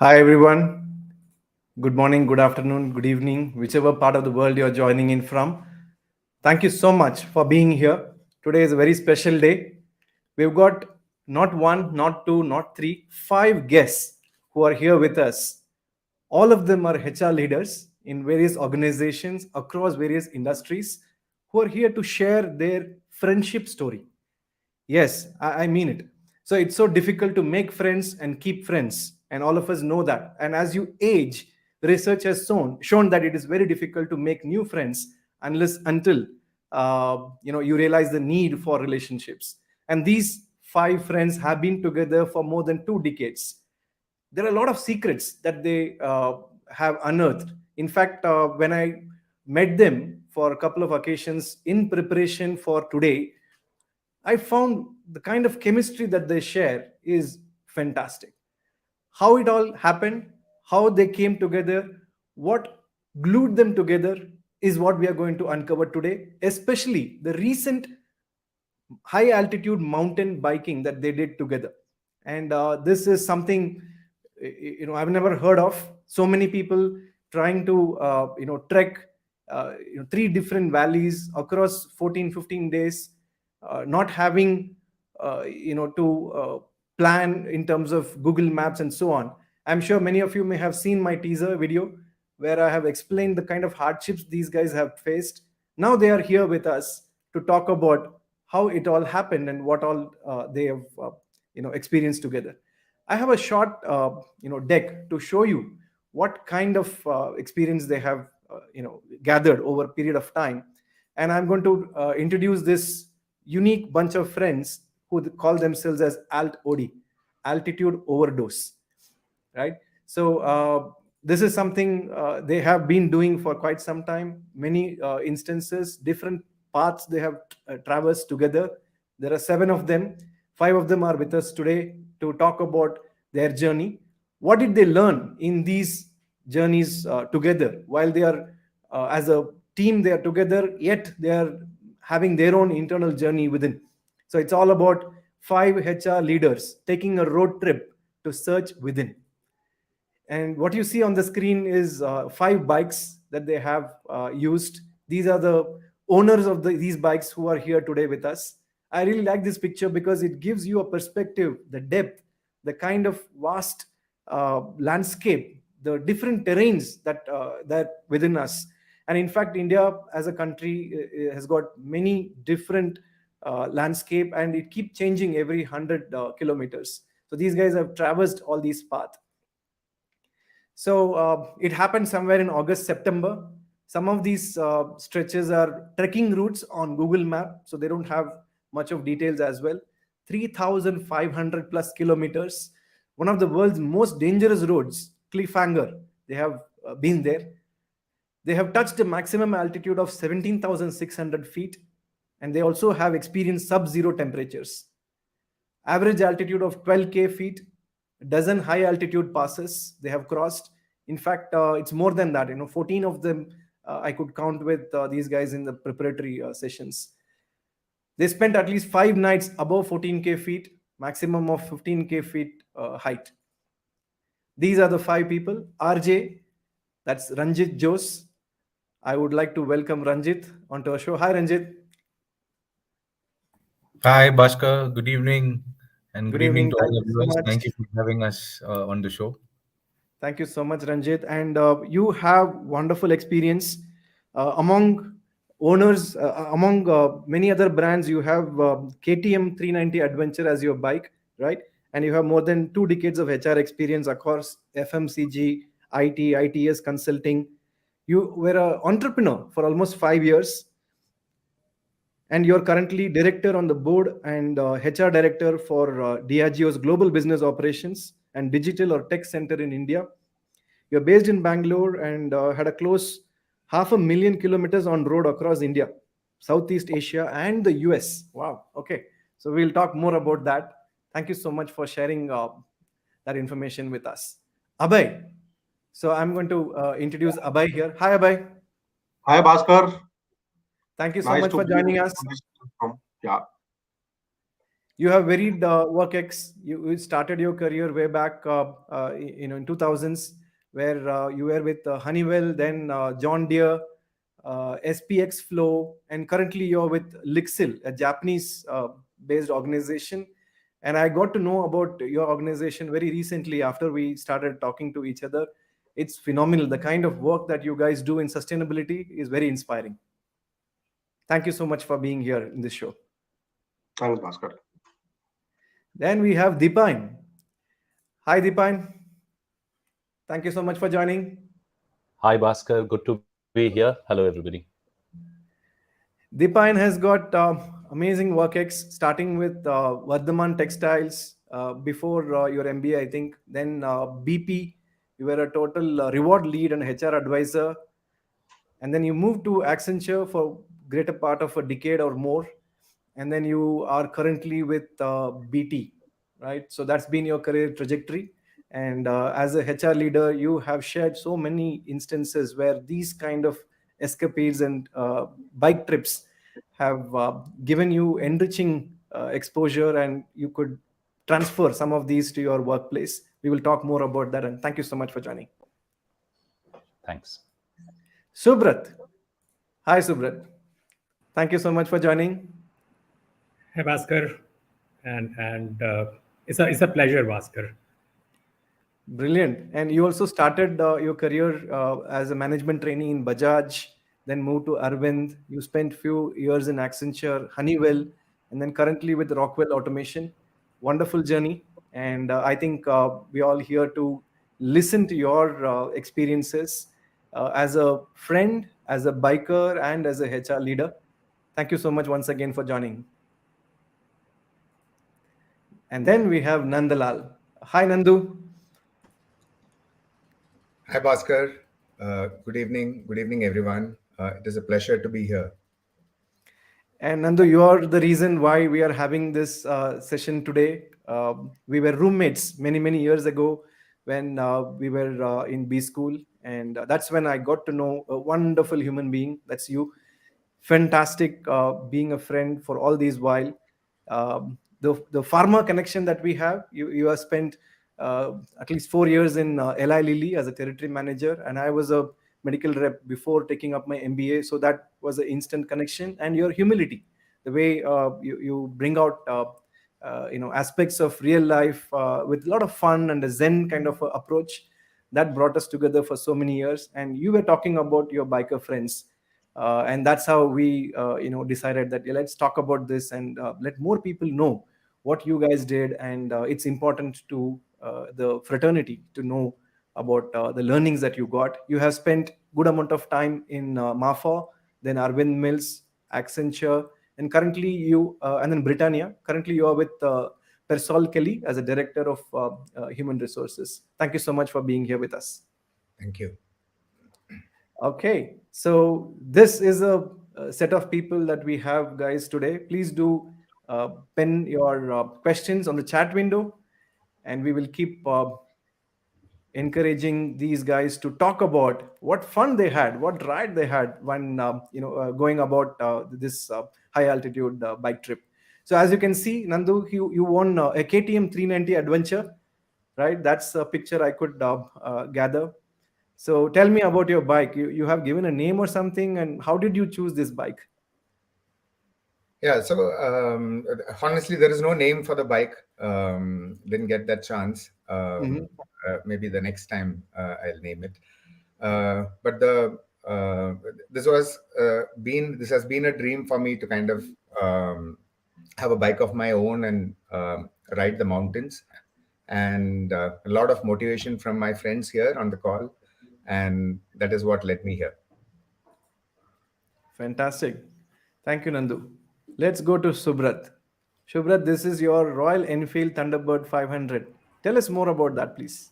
Hi, everyone. Good morning, good afternoon, good evening, whichever part of the world you're joining in from. Thank you so much for being here. Today is a very special day. We've got not one, not two, not three, five guests who are here with us. All of them are HR leaders in various organizations across various industries who are here to share their friendship story. Yes, I mean it. So it's so difficult to make friends and keep friends, and all of us know that. And as you age, research has shown that it is very difficult to make new friends unless until you realize the need for relationships. And these five friends have been together for more than 2 decades. There are a lot of secrets that they have unearthed. In fact, when I met them for a couple of occasions in preparation for today, I found the kind of chemistry that they share is fantastic. How it all happened, how they came together, what glued them together is what we are going to uncover today, especially the recent high altitude mountain biking that they did together. And this is something I've never heard of. So many people trying to trek three different valleys across 14, 15 days, not having to plan in terms of Google Maps and so on. I'm sure many of you may have seen my teaser video where I have explained the kind of hardships these guys have faced. Now they are here with us to talk about how it all happened and what all they have experienced together. I have a short deck to show you what kind of experience they have gathered over a period of time, and I'm going to introduce this unique bunch of friends who call themselves as AltOD, Altitude Overdose, right? So this is something they have been doing for quite some time. Many instances, different paths they have traversed together. There are 7 of them. 5 of them are with us today to talk about their journey. What did they learn in these journeys together? While they are as a team, they are together, yet they are having their own internal journey within. So it's all about 5 HR leaders taking a road trip to search within. And what you see on the screen is 5 bikes that they have used. These are the owners of these bikes who are here today with us. I really like this picture because it gives you a perspective, the depth, the kind of vast landscape, the different terrains that within us. And in fact, India as a country has got many different landscape, and it keeps changing every 100 kilometers. So these guys have traversed all these paths. So it happened somewhere in August, September. Some of these stretches are trekking routes on Google Map, so they don't have much of details as well. 3,500 plus kilometers. One of the world's most dangerous roads, Cliffhanger. They have been there. They have touched a maximum altitude of 17,600 feet, and they also have experienced sub-zero temperatures. Average altitude of 12K feet, a dozen high altitude passes they have crossed. In fact, it's more than that. 14 of them I could count with these guys in the preparatory sessions. They spent at least 5 nights above 14K feet, maximum of 15K feet height. These are the 5 people. RJ, that's Ranjit Jose. I would like to welcome Ranjit onto our show. Hi, Ranjit. Hi, Bhaskar. Good evening and Good good evening evening. to all Thank the you so viewers. much. Thank you for having us on the show. Thank you so much, Ranjit. And you have wonderful experience among owners, among many other brands. You have KTM 390 Adventure as your bike, right? And you have more than 2 decades of HR experience across FMCG, IT, ITS consulting. You were an entrepreneur for almost 5 years, and you're currently director on the board and HR director for Diageo's global business operations and digital or tech center in India. You're based in Bangalore and had a close 500,000 kilometers on road across India, Southeast Asia, and the US. Wow. Okay. So we'll talk more about that. Thank you so much for sharing that information with us. Abhay. So I'm going to introduce Abhay here. Hi, Abhay. Hi, Bhaskar. Thank you so Nice much to for be joining us. on this platform. Yeah. You have varied work ex. You started your career way back, in 2000s, where you were with Honeywell, then John Deere, SPX Flow, and currently you're with Lixil, a Japanese-based organization. And I got to know about your organization very recently after we started talking to each other. It's phenomenal. The kind of work that you guys do in sustainability is very inspiring. Thank you so much for being here in this show. Thanks, Bhaskar. Then we have Deepine. Hi, Deepine. Thank you so much for joining. Hi, Bhaskar. Good to be here. Hello, everybody. Deepine has got amazing work ex, starting with Vardhaman Textiles before your MBA, I think. Then BP, you were a total reward lead and HR advisor. And then you moved to Accenture for greater part of a decade or more. And then you are currently with BT, right? So that's been your career trajectory. And as a HR leader, you have shared so many instances where these kind of escapades and bike trips have given you enriching exposure, and you could transfer some of these to your workplace. We will talk more about that, and thank you so much for joining. Thanks. Subrat. Hi, Subrat. Thank you so much for joining. Hey, Bhaskar, and it's a pleasure, Bhaskar. Brilliant. And you also started your career as a management trainee in Bajaj, then moved to Arvind. You spent few years in Accenture, Honeywell, and then currently with Rockwell Automation. Wonderful journey. And I think we all here to listen to your experiences as a friend, as a biker, and as a HR leader. Thank you so much once again for joining. And then we have Nandalal. Hi, Nandu. Hi, Bhaskar. Good evening, everyone. It is a pleasure to be here. And Nandu, you are the reason why we are having this session today. We were roommates many years ago when we were in B school, and that's when I got to know a wonderful human being. That's you. Fantastic being a friend for all these while. The pharma connection that we have, you have spent at least 4 years in Eli Lilly as a territory manager, and I was a medical rep before taking up my MBA. So that was an instant connection. And your humility, the way you bring out aspects of real life with a lot of fun and a Zen kind of approach, that brought us together for so many years. And you were talking about your biker friends. And that's how we decided that, yeah, let's talk about this and let more people know what you guys did. And it's important to the fraternity to know about the learnings that you got. You have spent good amount of time in Mafa, then Arvind Mills, Accenture, and currently and then Britannia. Currently you are with Persol Kelly as a director of human resources. Thank you so much for being here with us. Thank you. Okay, so this is a set of people that we have, guys, today. Please do pen your questions on the chat window, and we will keep encouraging these guys to talk about what fun they had, what ride they had when going about this high altitude bike trip. So as you can see, Nandu, you won a KTM 390 Adventure, right? That's a picture I could gather. So tell me about your bike. You have given a name or something, and how did you choose this bike? Yeah, so honestly, there is no name for the bike. Didn't get that chance. Maybe the next time I'll name it. But this has been a dream for me to kind of have a bike of my own and ride the mountains. And a lot of motivation from my friends here on the call. And that is what led me here. Fantastic. Thank you, Nandu. Let's go to Subrat. Subrat, this is your Royal Enfield Thunderbird 500. Tell us more about that, please.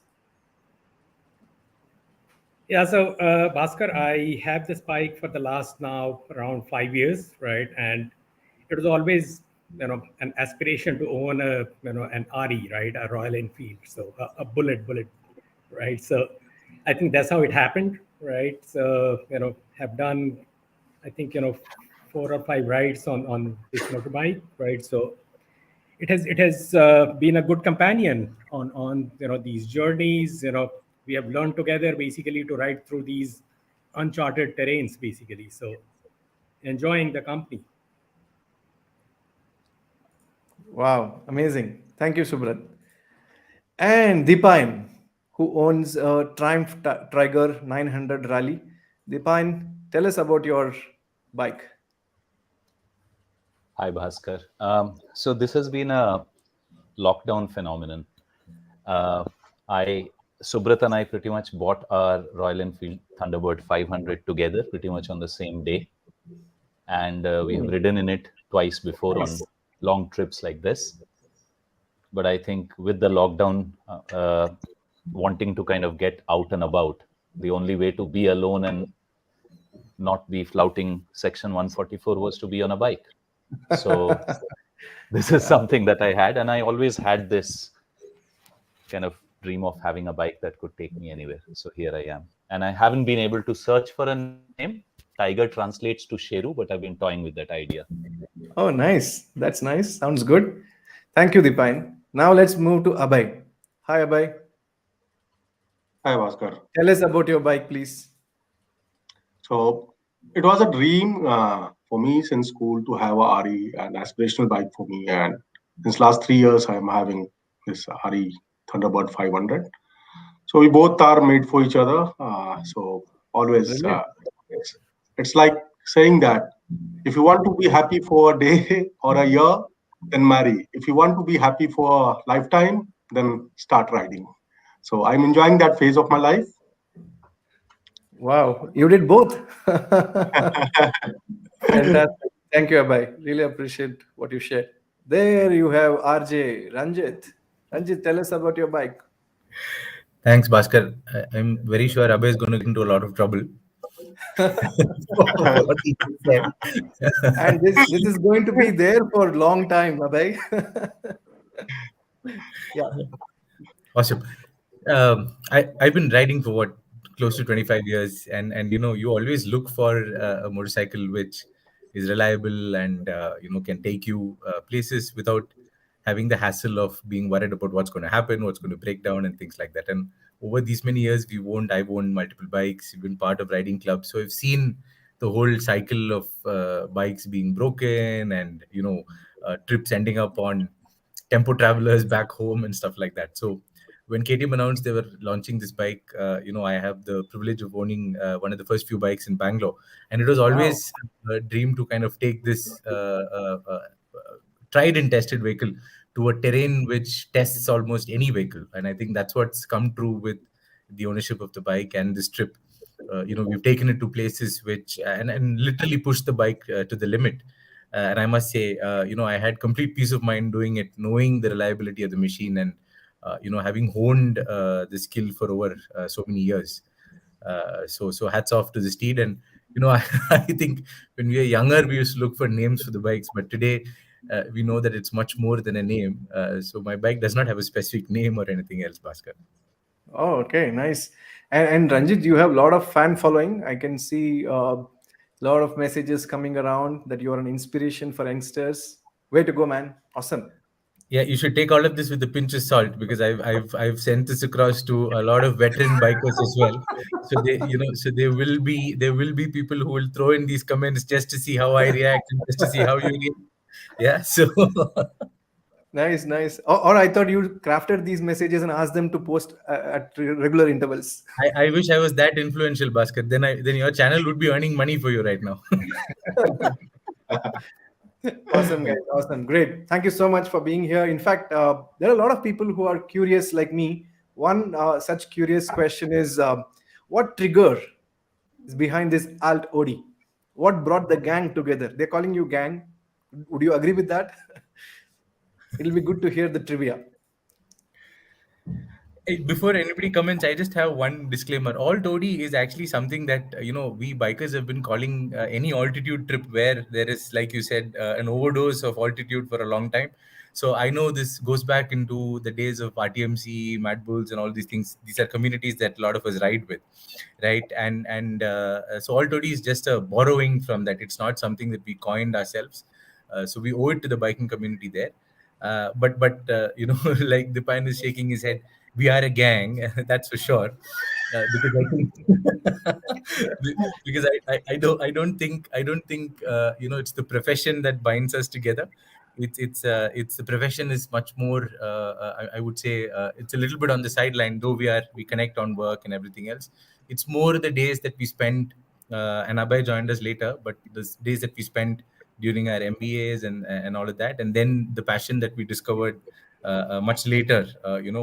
Yeah, so Bhaskar, I have this bike for the last now around 5 years, right? And it was always, an aspiration to own an RE, right? A Royal Enfield, so a bullet, right? So I think that's how it happened, right? So, have done, I think, 4 or 5 rides on this motorbike, right? So it has been a good companion on these journeys. We have learned together basically to ride through these uncharted terrains basically. So enjoying the company. Wow, amazing. Thank you, Subrat. And Deepan, who owns a Triumph Tiger 900 Rally. Deepan, tell us about your bike. Hi, Bhaskar. So this has been a lockdown phenomenon. Uh, I Subrat and I pretty much bought our Royal Enfield Thunderbird 500 together, pretty much on the same day, and we have ridden in it twice before Nice. on long trips like this. But I think with the lockdown, wanting to kind of get out and about, the only way to be alone and not be flouting Section 144 was to be on a bike. So this is something that I had, and I always had this kind of dream of having a bike that could take me anywhere. So here I am, and I haven't been able to search for a name. Tiger translates to Sheru, but I've been toying with that idea. Oh, nice. That's nice. Sounds good. Thank you, Deepan. Now let's move to Abhay. Hi, Abhay. Hi, Bhaskar. Tell us about your bike, please. So it was a dream for me since school to have a RE, an aspirational bike for me. And since last 3 years, I am having this RE Thunderbird 500. So we both are made for each other. So always, Brilliant. it's like saying that if you want to be happy for a day or a year, then marry. If you want to be happy for a lifetime, then start riding. So I'm enjoying that phase of my life. Wow, you did both. Fantastic. Thank you, Abhay. Really appreciate what you shared. There you have RJ, Ranjit. Ranjit, tell us about your bike. Thanks, Bhaskar. I'm very sure Abhay is going to get into a lot of trouble. What he said. And this is going to be there for a long time, Abhay. Yeah. Awesome. I've been riding for what, close to 25 years, and you always look for a motorcycle which is reliable and can take you places without having the hassle of being worried about what's going to happen, what's going to break down, and things like that. And over these many years, I've owned multiple bikes. We've been part of riding clubs, so I've seen the whole cycle of bikes being broken, and trips ending up on tempo travelers back home and stuff like that. So when KTM announced they were launching this bike, I have the privilege of owning one of the first few bikes in Bangalore, and it was always a dream to kind of take this tried and tested vehicle to a terrain which tests almost any vehicle. And I think that's what's come true with the ownership of the bike and this trip. We've taken it to places which and literally pushed the bike to the limit. And I must say, I had complete peace of mind doing it, knowing the reliability of the machine, and having honed the skill for over so many years. So hats off to the steed. And I think when we were younger, we used to look for names for the bikes, but today we know that it's much more than a name. So my bike does not have a specific name or anything else, Bhaskar. Oh, okay, nice. And Ranjit, you have a lot of fan following. I can see a lot of messages coming around that you are an inspiration for youngsters. Way to go, man! Awesome. Yeah, you should take all of this with a pinch of salt, because I've sent this across to a lot of veteran bikers as well. So there will be people who will throw in these comments just to see how I react and just to see how you react. Yeah, so Nice, nice. Or I thought you crafted these messages and asked them to post at regular intervals. I wish I was that influential, Bhaskar. Then your channel would be earning money for you right now. Awesome, guys. Awesome. Great. Thank you so much for being here. In fact, there are a lot of people who are curious like me. One such curious question is what trigger is behind this AltOD? What brought the gang together? They're calling you gang. Would you agree with that? It'll be good to hear the trivia. Before anybody comments, I just have one disclaimer. AltOD is actually something that we bikers have been calling any altitude trip where there is, like you said, an overdose of altitude for a long time. So I know this goes back into the days of RTMC, Mad Bulls, and all these things. These are communities that a lot of us ride with, right? So AltOD is just a borrowing from that. It's not something that we coined ourselves. So we owe it to the biking community there. But like Dipan is shaking his head, we are a gang, that's for sure. Because I think because I don't think it's the profession that binds us together. It's the profession is much more. I would say it's a little bit on the sideline, though we connect on work and everything else. It's more the days that we spend. And Abhay joined us later, but the days that we spent during our MBAs and all of that, and then the passion that we discovered much later,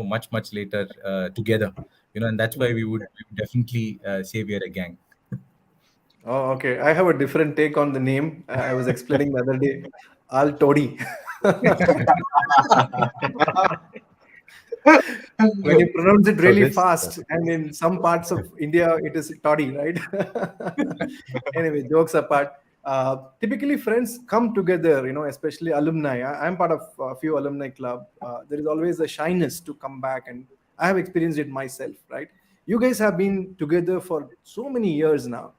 much later together, and that's why we would definitely say we are a gang. Oh, okay. I have a different take on the name. I was explaining the other day. AltOD. When you pronounce it So really this, fast, and in some parts of India, it is toddy, right? Anyway, jokes apart. Typically, friends come together, especially alumni. I'm part of a few alumni club. There is always a shyness to come back, and I have experienced it myself, right? You guys have been together for so many years now.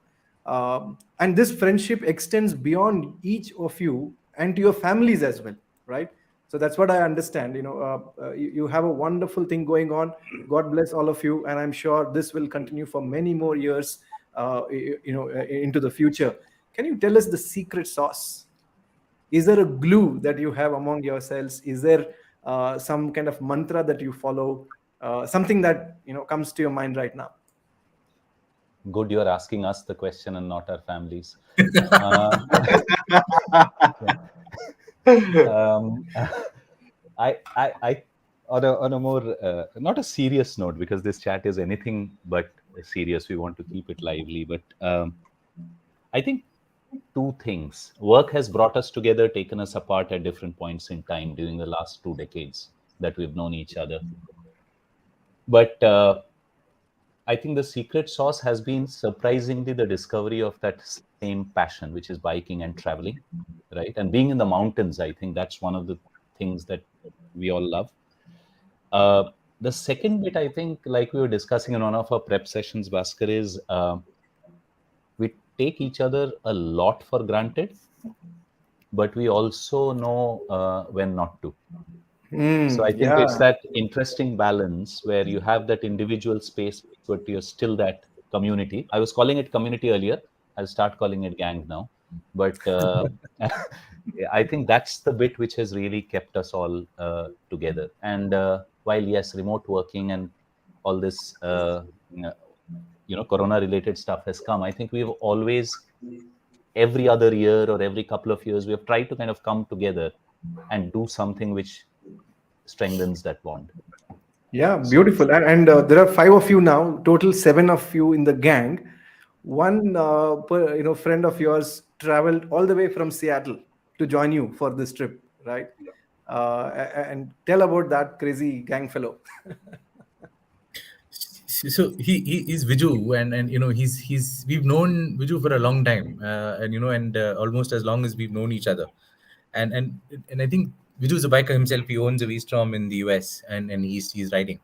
And this friendship extends beyond each of you and to your families as well, right? So that's what I understand. You have a wonderful thing going on. God bless all of you, and I'm sure this will continue for many more years, into the future. Can you tell us the secret sauce? Is there a glue that you have among yourselves? Is there some kind of mantra that you follow? Something that comes to your mind right now? good, you're asking us the question and not our families. Uh, um, I on a more not a serious note, because this chat is anything but serious. We want to keep it lively, but I think two things. Work has brought us together, taken us apart at different points in time during the last 2 decades that we've known each other. But I think the secret sauce has been surprisingly the discovery of that same passion, which is biking and traveling, right? And being in the mountains. I think that's one of the things that we all love. The second bit, I think, like we were discussing in one of our prep sessions, Bhaskar, is we take each other a lot for granted, but we also know when not to. So I think it's Yeah. that interesting balance where you have that individual space, but you're still that community. I was calling it community earlier. I'll start calling it gang now. But I think that's the bit which has really kept us all together. And while, yes, remote working and all this, corona-related stuff has come, I think we've always, every other year or every couple of years, we have tried to kind of come together and do something which strengthens that bond. Yeah, beautiful. And there are 5 of you now, total 7 of you in the gang. One friend of yours traveled all the way from Seattle to join you for this trip, right? And tell about that crazy gang fellow. So he is Viju, and he's we've known Viju for a long time, and almost as long as we've known each other, and I think Viju is a biker himself. He owns a V-Strom in the US, and he's riding.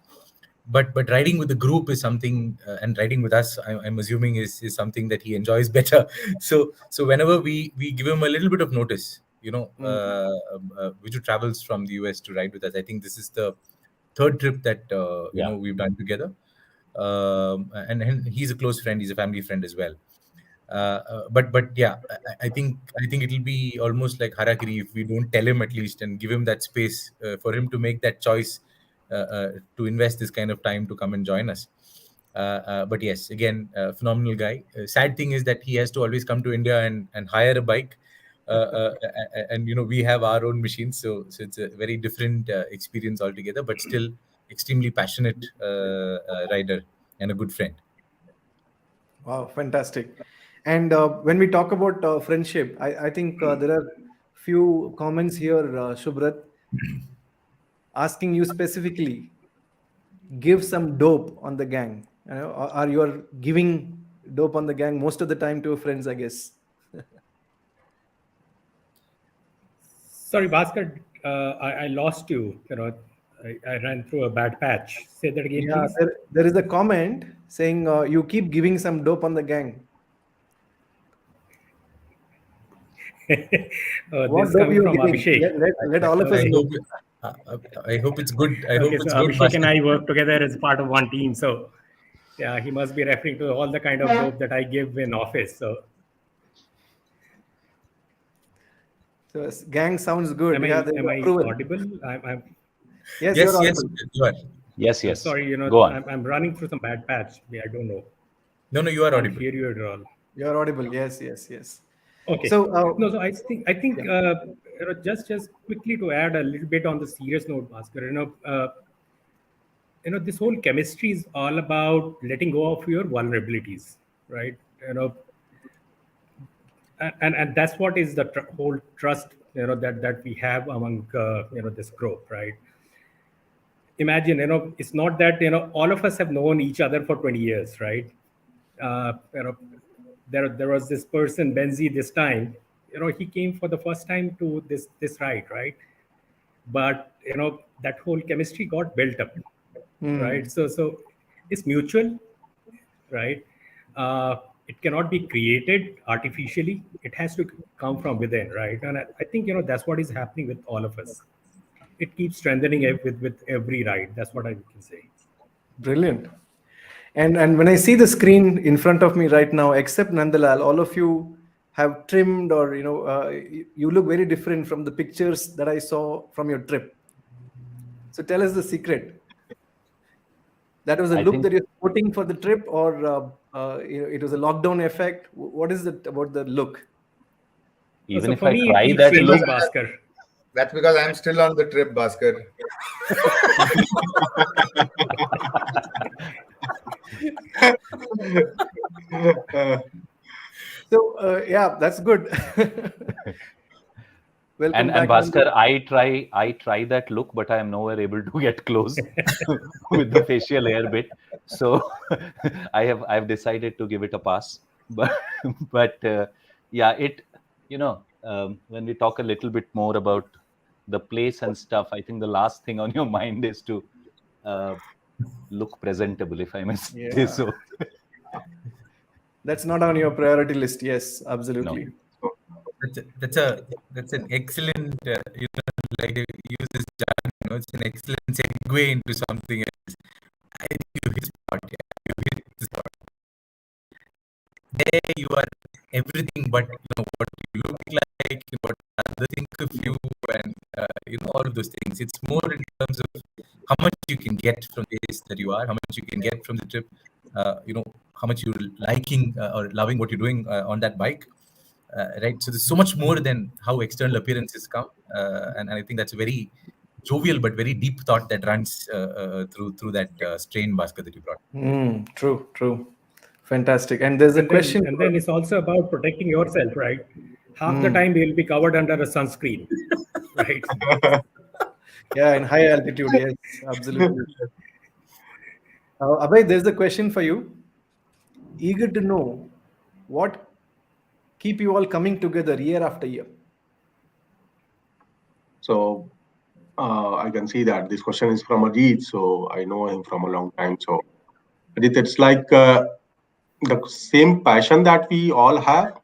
But riding with the group is something, and riding with us, I'm assuming is something that he enjoys better. So whenever we give him a little bit of notice, Viju travels from the US to ride with us. I think this is the third trip that Yeah. we've done together. And he's a close friend. He's a family friend as well. But yeah, I think it'll be almost like harakiri if we don't tell him at least and give him that space for him to make that choice to invest this kind of time to come and join us. But yes, again, phenomenal guy. Sad thing is that he has to always come to India and hire a bike. And we have our own machines, so it's a very different experience altogether, but still extremely passionate rider and a good friend. Wow, fantastic. And when we talk about friendship, I think there are few comments here, Shubrat, asking you specifically, give some dope on the gang. Are you are giving dope on the gang most of the time to your friends, I guess? Sorry, Bhaskar, I lost you. I ran through a bad patch. Say that again, Yeah, please. there is a comment saying you keep giving some dope on the gang. This What is dope coming you are from giving? Abhishek. Let all of us I know. hope I hope it's good. I Okay, hope so it's good, Abhishek and Bhaskar. I work together as part of one team. So yeah, he must be referring to all the kind of dope that I give in office. So So gang sounds good. am Yeah, I there's am I approval. audible? I'm Yes, you're Yes, yes, audible. you are. Yes, I'm yes. sorry, Go on. I'm running through some bad patch. Yeah, I don't know. No, you are Can't audible. hear you at all. You're audible. Yes, yes, yes. Okay. So, No, so I think yeah. just quickly to add a little bit on the serious note, Bhaskar. This whole chemistry is all about letting go of your vulnerabilities, right? And that's what is the whole trust that we have among this group, right? Imagine, it's not that all of us have known each other for 20 years, right? uh, you know there was this person Benzi this time. He came for the first time to this ride, right? But that whole chemistry got built up, right? So it's mutual, right? It cannot be created artificially. It has to come from within, right? And I think that's what is happening with all of us. It keeps strengthening it with every ride. That's what I can say. Brilliant. And when I see the screen in front of me right now, except Nandalal, all of you have trimmed, or you look very different from the pictures that I saw from your trip. So tell us the secret. That was a I look think that you're sporting for the trip, or it was a lockdown effect. What is it about the look? even So if for I me, it try keeps that look, changing, Bhaskar. That's because I'm still on the trip, Bhaskar. So yeah, that's good. Welcome and back, Bhaskar, Nandalal. I try that look, but I am nowhere able to get close with the facial hair bit. So I've decided to give it a pass. But but yeah, when we talk a little bit more about the place and stuff, I think the last thing on your mind is to uh, look presentable, if I may say Yeah, so. that's not on your priority list. Yes, No. absolutely. That's an excellent like you use this jargon, it's an excellent segue into something else. I think you hit the spot. Yeah, you hit the spot. There you are everything but what you look like, what others think of you, and all of those things. It's more in terms of how much you can get from this that you are, how much you can get from the trip, how much you're liking or loving what you're doing on that bike. Right, so there's so much more than how external appearances come, and I think that's a very jovial but very deep thought that runs through that strain basket that you brought. True, true. Fantastic. And there's a question. And then it's also about protecting yourself, right? Half the time you'll be covered under a sunscreen, right? Yeah, in high altitude. Yes, absolutely. Abhay, there's a question for you. Eager to know what keep you all coming together year after year. So I can see that this question is from Ajit, so I know him from a long time. So Ajit, it's like the same passion that we all have,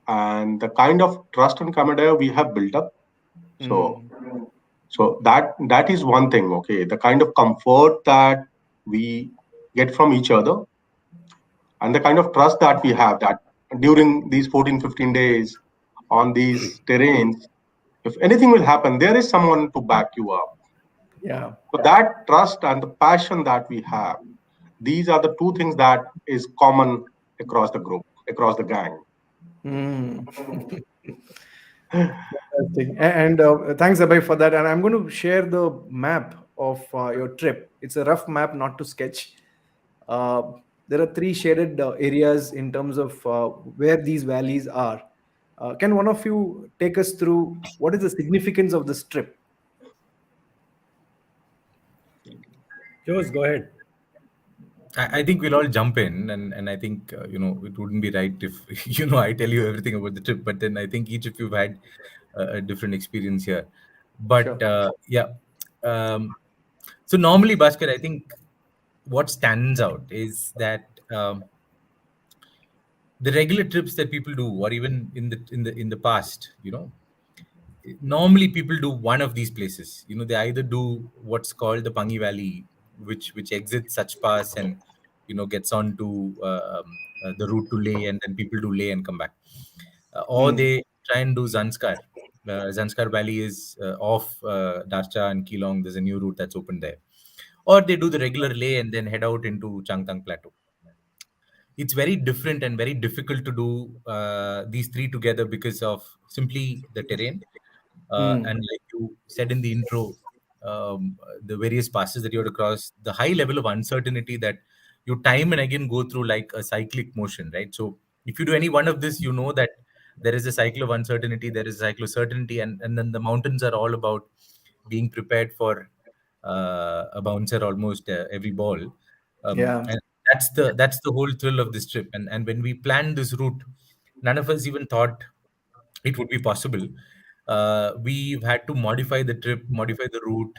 and the kind of trust and camaraderie we have built up. So that is one thing. Okay, the kind of comfort that we get from each other, and the kind of trust that we have, that during these 14-15 days on these terrains, if anything will happen, there is someone to back you up. Yeah. So that trust and the passion that we have, these are the two things that is common across the group, across the gang. Fantastic. And thanks, Abhay, for that. And I'm going to share the map of your trip. It's a rough map, not to sketch. There are three shaded areas in terms of where these valleys are. Can one of you take us through what is the significance of this trip? Jose, go ahead. I think we'll all jump in, and I think it wouldn't be right if I tell you everything about the trip, but then I think each of you've had a different experience here. But Sure. yeah, so normally, Bhaskar, I think what stands out is that the regular trips that people do, or even in the past, normally people do one of these places. They either do what's called the Pangi Valley, which exits Such Pass and gets on to the route to Leh, and then people do Leh and come back. Or they try and do Zanskar. Zanskar Valley is off Darcha and Keelong. There's a new route that's opened there. Or they do the regular Leh and then head out into Changtang Plateau. It's very different and very difficult to do these three together because of simply the terrain. And like you said in the intro, the various passes that you have to cross, the high level of uncertainty that you time and again go through like a cyclic motion, right? So if you do any one of this, you know that there is a cycle of uncertainty, there is a cycle of certainty, and then the mountains are all about being prepared for a bouncer almost every ball. Yeah. And that's the whole thrill of this trip. And when we planned this route, none of us even thought it would be possible. We've had to modify the trip, modify the route,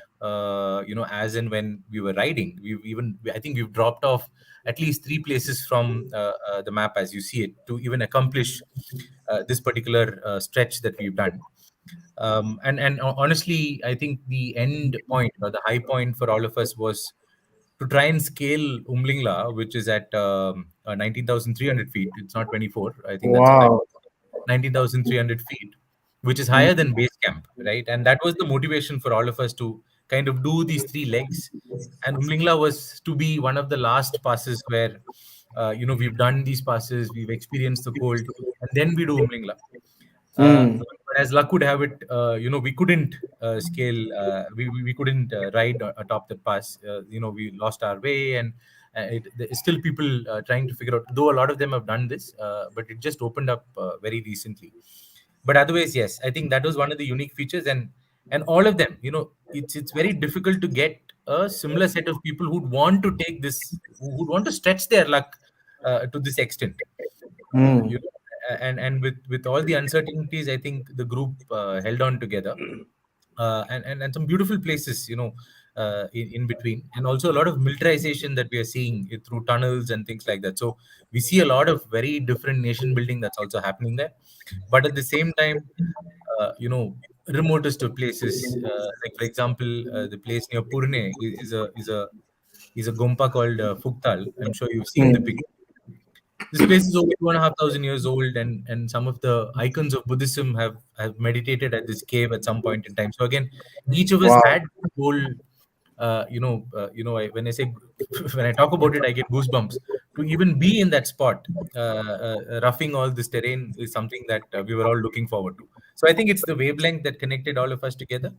as and when we were riding. I think we've dropped off at least three places from the map as you see it to even accomplish this particular stretch that we've done. And honestly, I think the end point or the high point for all of us was to try and scale Umlingla, which is at 19,300 feet. It's not 24. I think that's correct. Wow. 19,300 feet, which is higher than base camp, right? And that was the motivation for all of us to kind of do these three legs. And Umlingla was to be one of the last passes where, we've done these passes, we've experienced the cold, and then we do Umlingla. But as luck would have it, we couldn't scale. We couldn't ride atop that pass. We lost our way, and there's still people trying to figure out. Though a lot of them have done this, but it just opened up very recently. But otherwise, yes, I think that was one of the unique features, and all of them. It's very difficult to get a similar set of people who'd want to take this, who'd want to stretch their luck to this extent. And with all the uncertainties, I think the group held on together, and some beautiful places, in between, and also a lot of militarization that we are seeing through tunnels and things like that. So we see a lot of very different nation building that's also happening there. But at the same time, remotest of places, like for example, the place near Purne is a gompa called Fuktal. I'm sure you've seen the picture. This place is over 2,500 years old, and some of the icons of Buddhism have meditated at this cave at some point in time. So again, each of us Wow. had the whole, when I say when I talk about it, I get goosebumps. To even be in that spot, roughing all this terrain is something that we were all looking forward to. So I think it's the wavelength that connected all of us together,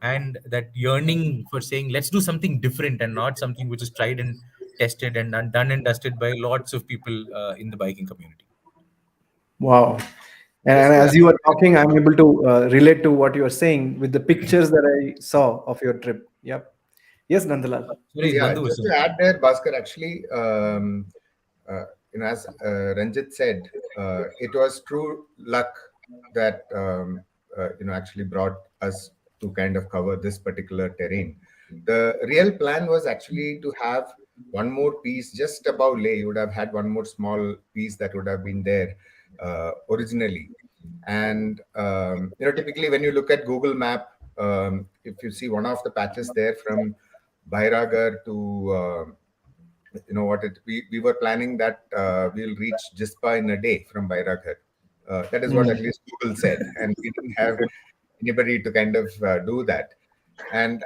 and that yearning for saying let's do something different and not something which is tried and tested and done and dusted by lots of people in the biking community. Wow. Just And to as add, you were talking, I'm able to relate to what you are saying with the pictures that I saw of your trip. Yep. Yes, Nandalal. Sorry, yeah, Bandhu was just to saying. add there, Bhaskar, actually, as Ranjit said, it was true luck that actually brought us to kind of cover this particular terrain. The real plan was actually to have one more piece just above Leh. You would have had one more small piece that would have been there originally. And typically when you look at Google Map, if you see one of the patches there from Bhairagar to we were planning that we'll reach Jispa in a day from Bhairagar. That is what at least Google said, and we didn't have anybody to kind of do that. And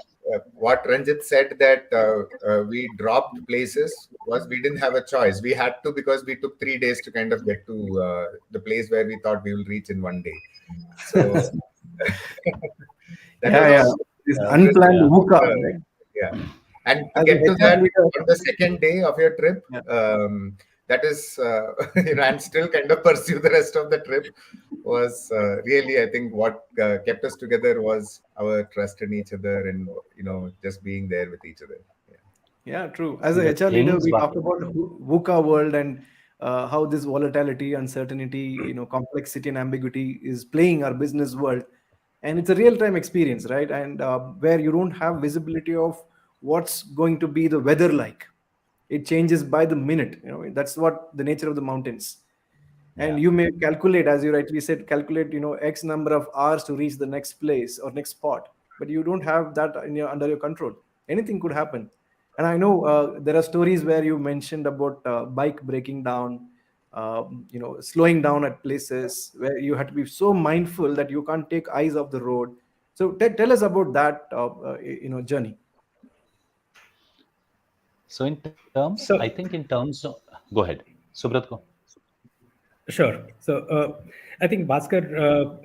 what Ranjit said that we dropped places was we didn't have a choice. We had to, because we took 3 days to kind of get to the place where we thought we will reach in one day. So that Yeah, was yeah. also This unplanned yeah. VUCA, right? yeah. And to As get a to HR that leader, on the second day of your trip, that is, and still kind of pursue the rest of the trip was really, I think, what kept us together was our trust in each other and, just being there with each other. yeah, true. As See, a the HR leader, things, we talked about the VUCA world and how this volatility, uncertainty, complexity and ambiguity is playing our business world. And it's a real-time experience, right? And where you don't have visibility of what's going to be the weather like. It changes by the minute. That's what the nature of the mountains. and Yeah. you may calculate, as you rightly said, calculate, x number of hours to reach the next place or next spot, but you don't have that under your control. Anything could happen. And I know there are stories where you mentioned about bike breaking down, slowing down at places where you had to be so mindful that you can't take eyes off the road. So tell us about that journey. So in terms, I So think in terms of, go ahead, Subrat, go. sure. So I think Bhaskar,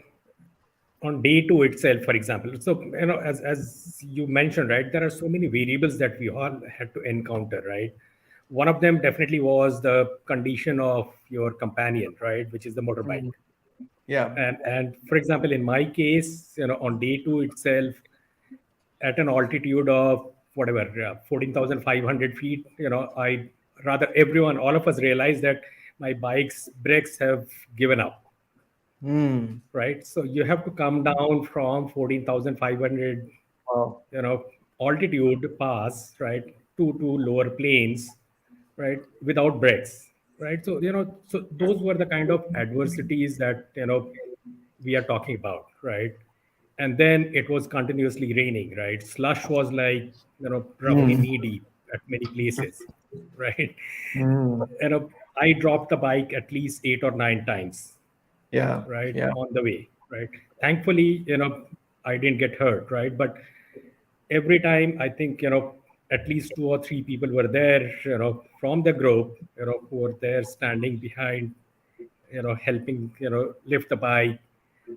on day two itself, for example, so as you mentioned, right, there are so many variables that we all had to encounter, right? One of them definitely was the condition of your companion, right, which is the motorbike. Mm. Yeah. And for example, in my case, on day two itself, at an altitude of whatever 14,500 feet, I rather everyone, all of us realized that my bike's brakes have given up, Mm. right? So you have to come down from 14,500 Wow. altitude pass, right, to lower planes, right, without brakes, right? So so those were the kind of adversities that we are talking about, right? And then it was continuously raining, right? Slush was like roughly Mm. knee deep at many places, right? Mm. I dropped the bike at least 8 or 9 times, Yeah. right, Yeah. on the way, right? Thankfully, I didn't get hurt, right? But every time I think at least 2 or 3 people were there, from the group, who were there standing behind, helping lift the bike,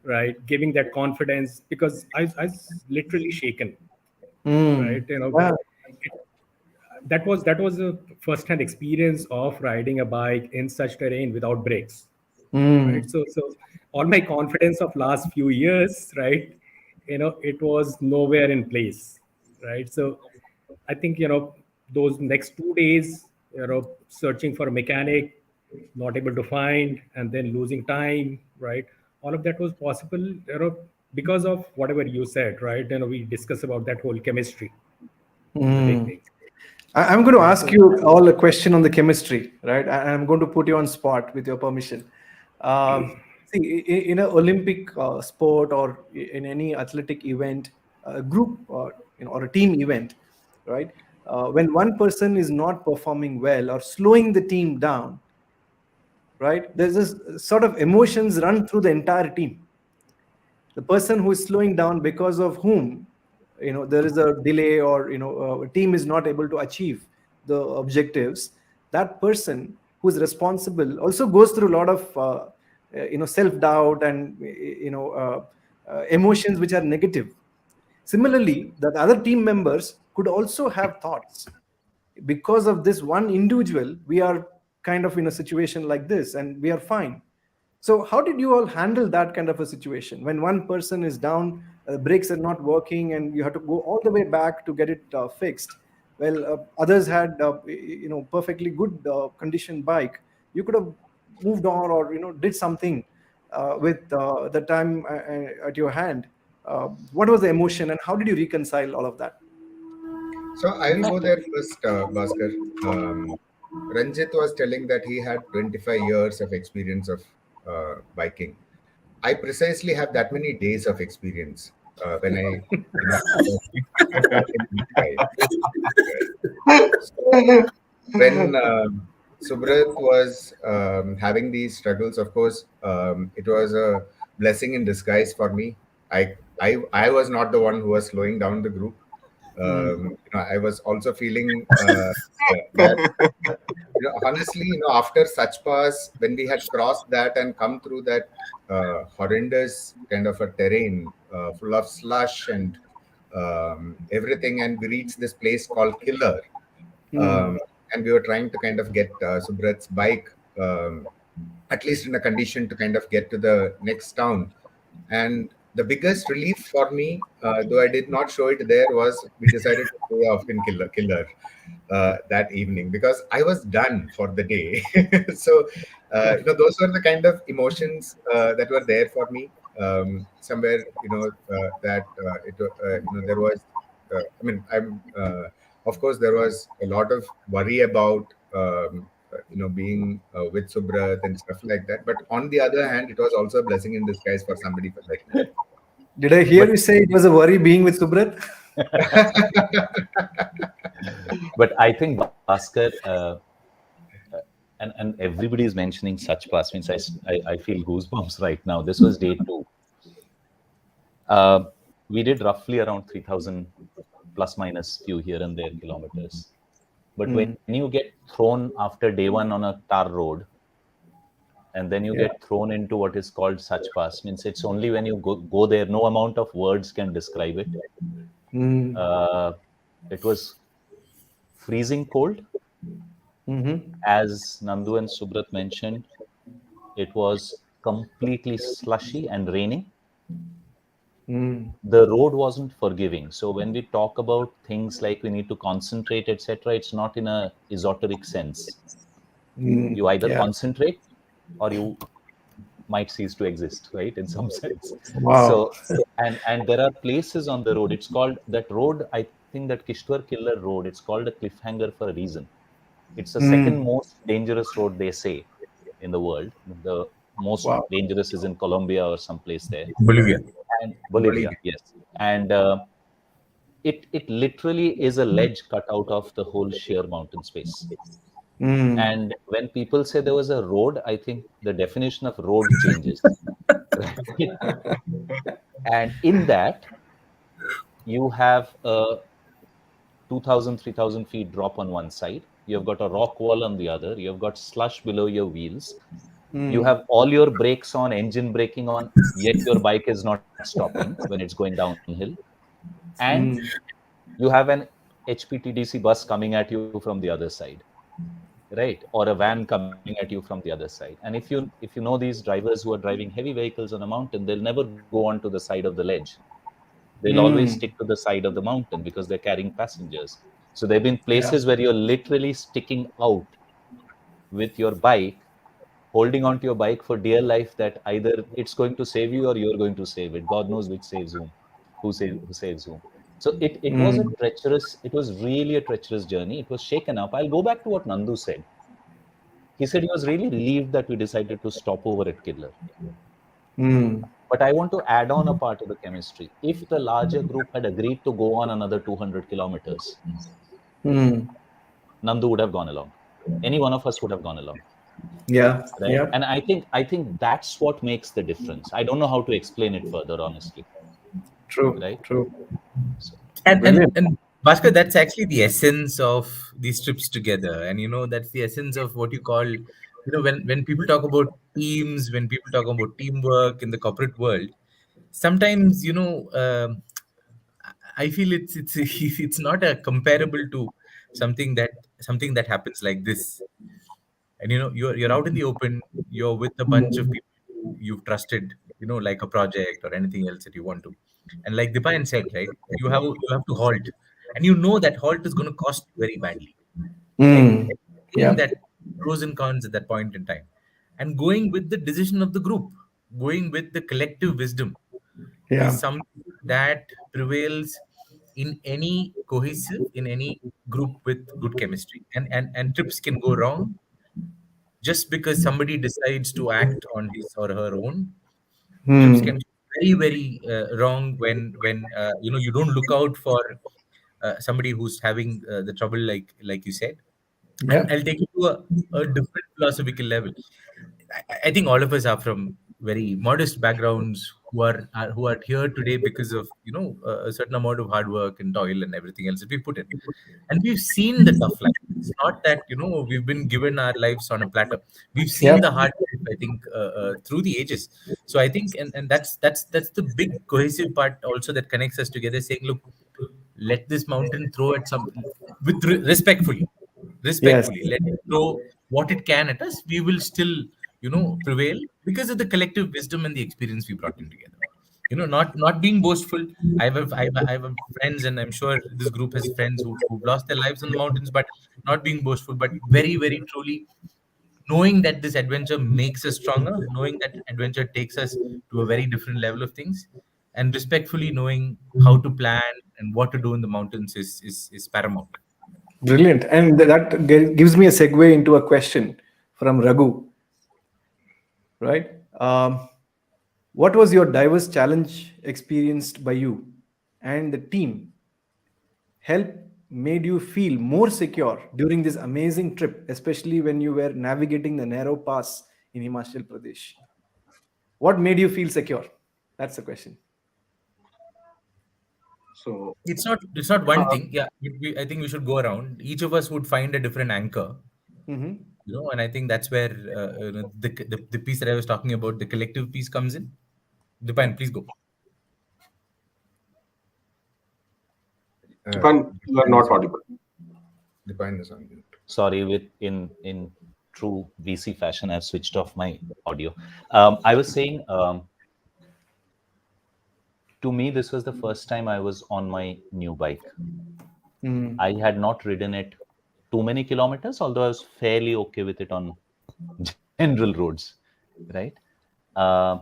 right, giving that confidence, because I was literally shaken, right? Mm. Yeah. That was a first hand experience of riding a bike in such terrain without brakes, right? Mm. So all my confidence of last few years, right, it was nowhere in place, right? So I think those next 2 days, searching for a mechanic, not able to find, and then losing time, right? All of that was possible, because of whatever you said, right? We discuss about that whole chemistry in the Mm. beginning, I'm going to right? ask So you all a question on the chemistry, right? I'm going to put you on spot with your permission. See, in an Olympic sport or in any athletic event, a group or a team event, right? When one person is not performing well or slowing the team down, right? There's this sort of emotions run through the entire team. The person who is slowing down, because of whom there is a delay, or a team is not able to achieve the objectives, that person who is responsible also goes through a lot of self doubt and emotions which are negative. Similarly, the other team members could also have thoughts. Because of this one individual, we are kind of in a situation like this and we are fine. So how did you all handle that kind of a situation when one person is down, brakes are not working, and you have to go all the way back to get it fixed? Well, others had perfectly good condition bike. You could have moved on, or did something with the time at your hand. What was the emotion, and how did you reconcile all of that? So I'll go there first, Bhaskar. Ranjit was telling that he had 25 years of experience of biking. I precisely have that many days of experience when I, started in bike. So when Subrat was having these struggles, of course, it was a blessing in disguise for me. I was not the one who was slowing down the group. I was also feeling that honestly, after such pass, when we had crossed that and come through that horrendous kind of a terrain full of slush and everything, and we reached this place called Killer. Hmm. Um, and we were trying to kind of get Subrat's bike at least in a condition to kind of get to the next town. And the biggest relief for me, though I did not show it there, was we decided to stay off in Killer that evening because I was done for the day. So, those were the kind of emotions that were there for me. Somewhere, that there was. I mean, of course, there was a lot of worry about being with Subrat and stuff like that. But on the other hand, it was also a blessing in disguise for somebody like me. Did I hear But you say it was a worry being with Subrat? But I think Bhaskar, and everybody is mentioning such pass means I feel goosebumps right now. This was day 2. We did roughly around 3,000 plus minus few here and there kilometers. But when you get thrown after day 1 on a tar road, and then you get thrown into what is called such pass, means it's only when you go there, no amount of words can describe it. It was freezing cold. As Nandu and Subrat mentioned, it was completely slushy and raining. The road wasn't forgiving. So when we talk about things like we need to concentrate, etc., it's not in a esoteric sense. You either concentrate or you might cease to exist, right? In some sense. Wow. So and there are places on the road. It's called that road. I think that Kishtwar Killer Road. It's called a cliffhanger for a reason. It's the second most dangerous road, they say, in the world. The most dangerous is in Colombia or someplace there. Bolivia. And Bolivia, yes. And it literally is a ledge cut out of the whole sheer mountain space. And when people say there was a road, I think the definition of road changes. Right? And in that, you have a 2,000, 3,000 feet drop on one side. You've got a rock wall on the other. You've got slush below your wheels. You have all your brakes on, engine braking on, yet your bike is not stopping when it's going downhill. And you have an HPTDC bus coming at you from the other side, right? Or a van coming at you from the other side. And if you know these drivers who are driving heavy vehicles on a mountain, they'll never go onto the side of the ledge. They'll always stick to the side of the mountain because they're carrying passengers. So there have been places where you're literally sticking out with your bike, holding onto your bike for dear life, that either it's going to save you or you're going to save it. God knows which saves whom, who saves whom. So it was a treacherous, it was really a treacherous journey. It was shaken up. I'll go back to what Nandu said. He said he was really relieved that we decided to stop over at Kidlar. But I want to add on a part of the chemistry. If the larger group had agreed to go on another 200 kilometers, Nandu would have gone along. Any one of us would have gone along. Yeah. Right? Yeah. And I think that's what makes the difference. I don't know how to explain it further, honestly. True. Right? True. So, and Bhaskar, that's actually the essence of these trips together. And that's the essence of what you call, when people talk about teams, when people talk about teamwork in the corporate world, sometimes I feel it's it's not a comparable to something that happens like this. And you're out in the open, you're with a bunch of people you've trusted, like a project or anything else that you want to. And like Dipayan said, right, you have to halt, and that halt is going to cost you very badly, right? Weighing that pros and cons at that point in time, and going with the decision of the group, going with the collective wisdom, is something that prevails in any cohesive, in any group with good chemistry. And trips can go wrong just because somebody decides to act on his or her own. Trips can be very, very wrong when you don't look out for somebody who's having the trouble, like you said. And I'll take you to a different philosophical level. I think all of us are from very modest backgrounds who are here today because of a certain amount of hard work and toil and everything else that we put in, and we've seen the tough life. It's not that we've been given our lives on a platter. We've seen the hard life, I think, through the ages. So I think, and that's the big cohesive part also that connects us together, saying, look, let this mountain throw at some with respectfully, let it throw what it can at us. We will still prevail because of the collective wisdom and the experience we brought in together. Not being boastful. I have friends, and I'm sure this group has friends who've lost their lives on the mountains, but not being boastful, but very, very truly knowing that this adventure makes us stronger, knowing that adventure takes us to a very different level of things, and respectfully knowing how to plan and what to do in the mountains is paramount. Brilliant. And that gives me a segue into a question from Raghu, right? What was your diverse challenge experienced by you and the team help made you feel more secure during this amazing trip, especially when you were navigating the narrow pass in Himachal Pradesh? What made you feel secure? That's the question. So It's not one thing. Yeah, I think we should go around. Each of us would find a different anchor, Mhm. and I think that's where the piece that I was talking about, the collective piece, comes in. Dipan, please go. Dipan, you are not audible. Divine is on mute. Sorry, in true VC fashion, I've switched off my audio. I was saying, to me, this was the first time I was on my new bike. I had not ridden it too many kilometers, although I was fairly okay with it on general roads, right? Uh,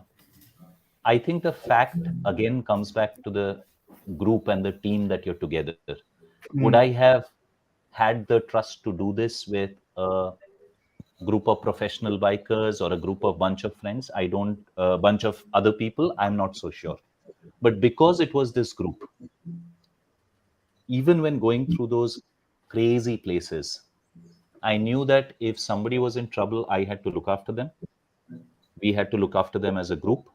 I think the fact again comes back to the group and the team that you're together. Would I have had the trust to do this with a group of professional bikers or a group of bunch of friends? I don't, a bunch of other people, I'm not so sure. But because it was this group, even when going through those crazy places, I knew that if somebody was in trouble, I had to look after them. We had to look after them as a group.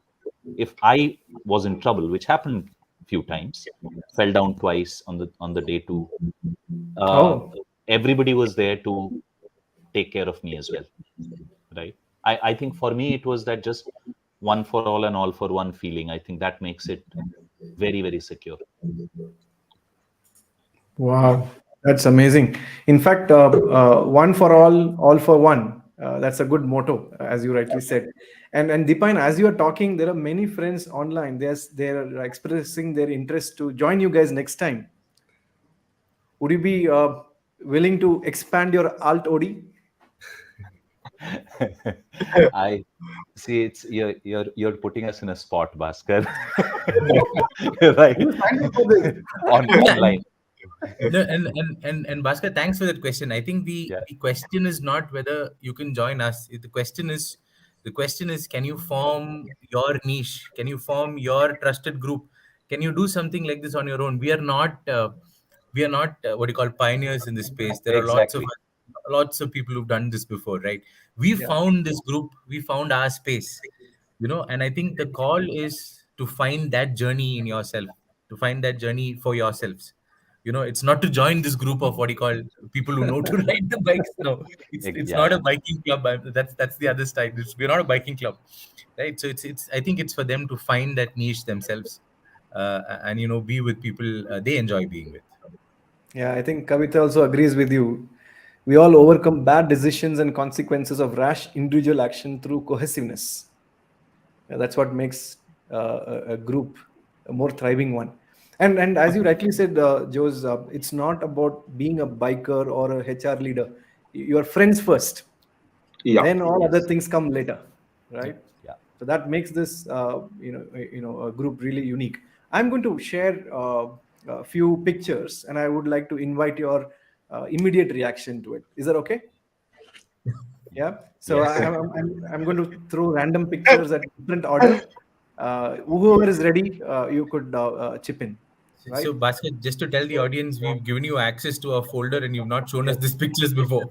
If I was in trouble, which happened a few times, fell down twice on the day two, uh, Oh, everybody was there to take care of me as well, right? I think for me it was that just one for all and all for one feeling. I think that makes it very, very secure. wow. That's amazing. In fact, one for all for one. That's a good motto, as you rightly said. And Deepan, as you are talking, there are many friends online. They're expressing their interest to join you guys next time. Would you be willing to expand your AltOD? I see it's you're putting us in a spot, Bhaskar. Right. You signed up for this. Online. No, and Bhaskar, thanks for that question. I think Yeah, the question is not whether you can join us. The question is, can you form your niche? Can you form your trusted group? Can you do something like this on your own? We are not what you call pioneers in this space. There are exactly. lots of people who've done this before, right? We Yeah. found this group. We found our space, and I think the call is to find that journey in yourself, to find that journey for yourselves. It's not to join this group of what you call people who know to ride the bikes. No, it's Yeah, not a yeah. biking club. That's the other side. We're not a biking club, right? So it's I think it's for them to find that niche themselves, and be with people they enjoy being with. Yeah, I think Kavita also agrees with you. We all overcome bad decisions and consequences of rash individual action through cohesiveness. Yeah, that's what makes a group a more thriving one. And as you rightly said, Jose, it's not about being a biker or a HR leader. Your friends first, Yeah. then all other Yes. things come later, Yeah. right? Yeah. So that makes this a group really unique. I'm going to share a few pictures, and I would like to invite your immediate reaction to it. Is that okay? Yeah. So Yes. I'm going to throw random pictures at different order. Whoever is ready, you could chip in, right? So, Bhaskar, just to tell the audience, we've given you access to our folder and you've not shown us these pictures before.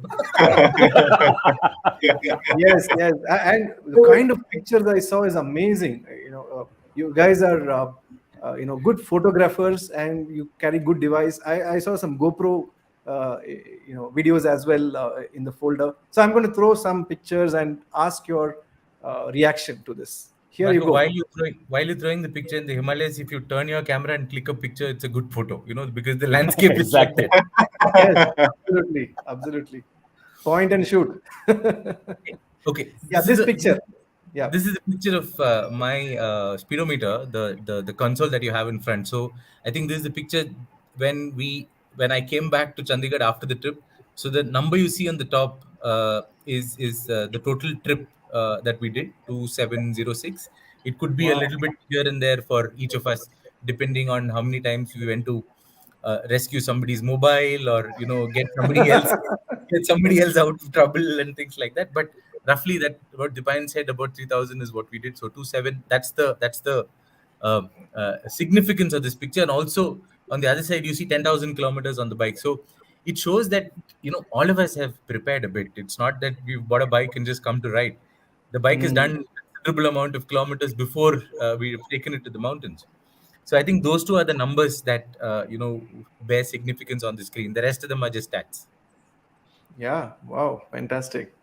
Yes, yes. And the kind of pictures I saw is amazing. You guys are good photographers and you carry good device. I saw some GoPro videos as well in the folder. So I'm going to throw some pictures and ask your reaction to this. Here you Bhaskar, while go. you throwing while you're throwing the picture in the Himalayas, if you turn your camera and click a picture, it's a good photo, because the landscape is like Exactly. that. Yes, absolutely, absolutely. Point and shoot. Okay, Yeah, this picture. Yeah. this is a picture of my speedometer, the console that you have in front. So I think this is the picture when I came back to Chandigarh after the trip. So the number you see on the top is the total trip that we did, 2706. It could be a Wow. little bit here and there for each of us, depending on how many times we went to rescue somebody's mobile, or get somebody else out of trouble and things like that. But roughly, that what Dipayan said, about 3,000 is what we did. So 27. That's the uh, significance of this picture. And also on the other side, you see 10,000 kilometers on the bike. So it shows that all of us have prepared a bit. It's not that we've bought a bike and just come to ride. The bike has done considerable amount of kilometers before we've taken it to the mountains. So I think those two are the numbers that bear significance on the screen. The rest of them are just stats. Yeah, wow, fantastic.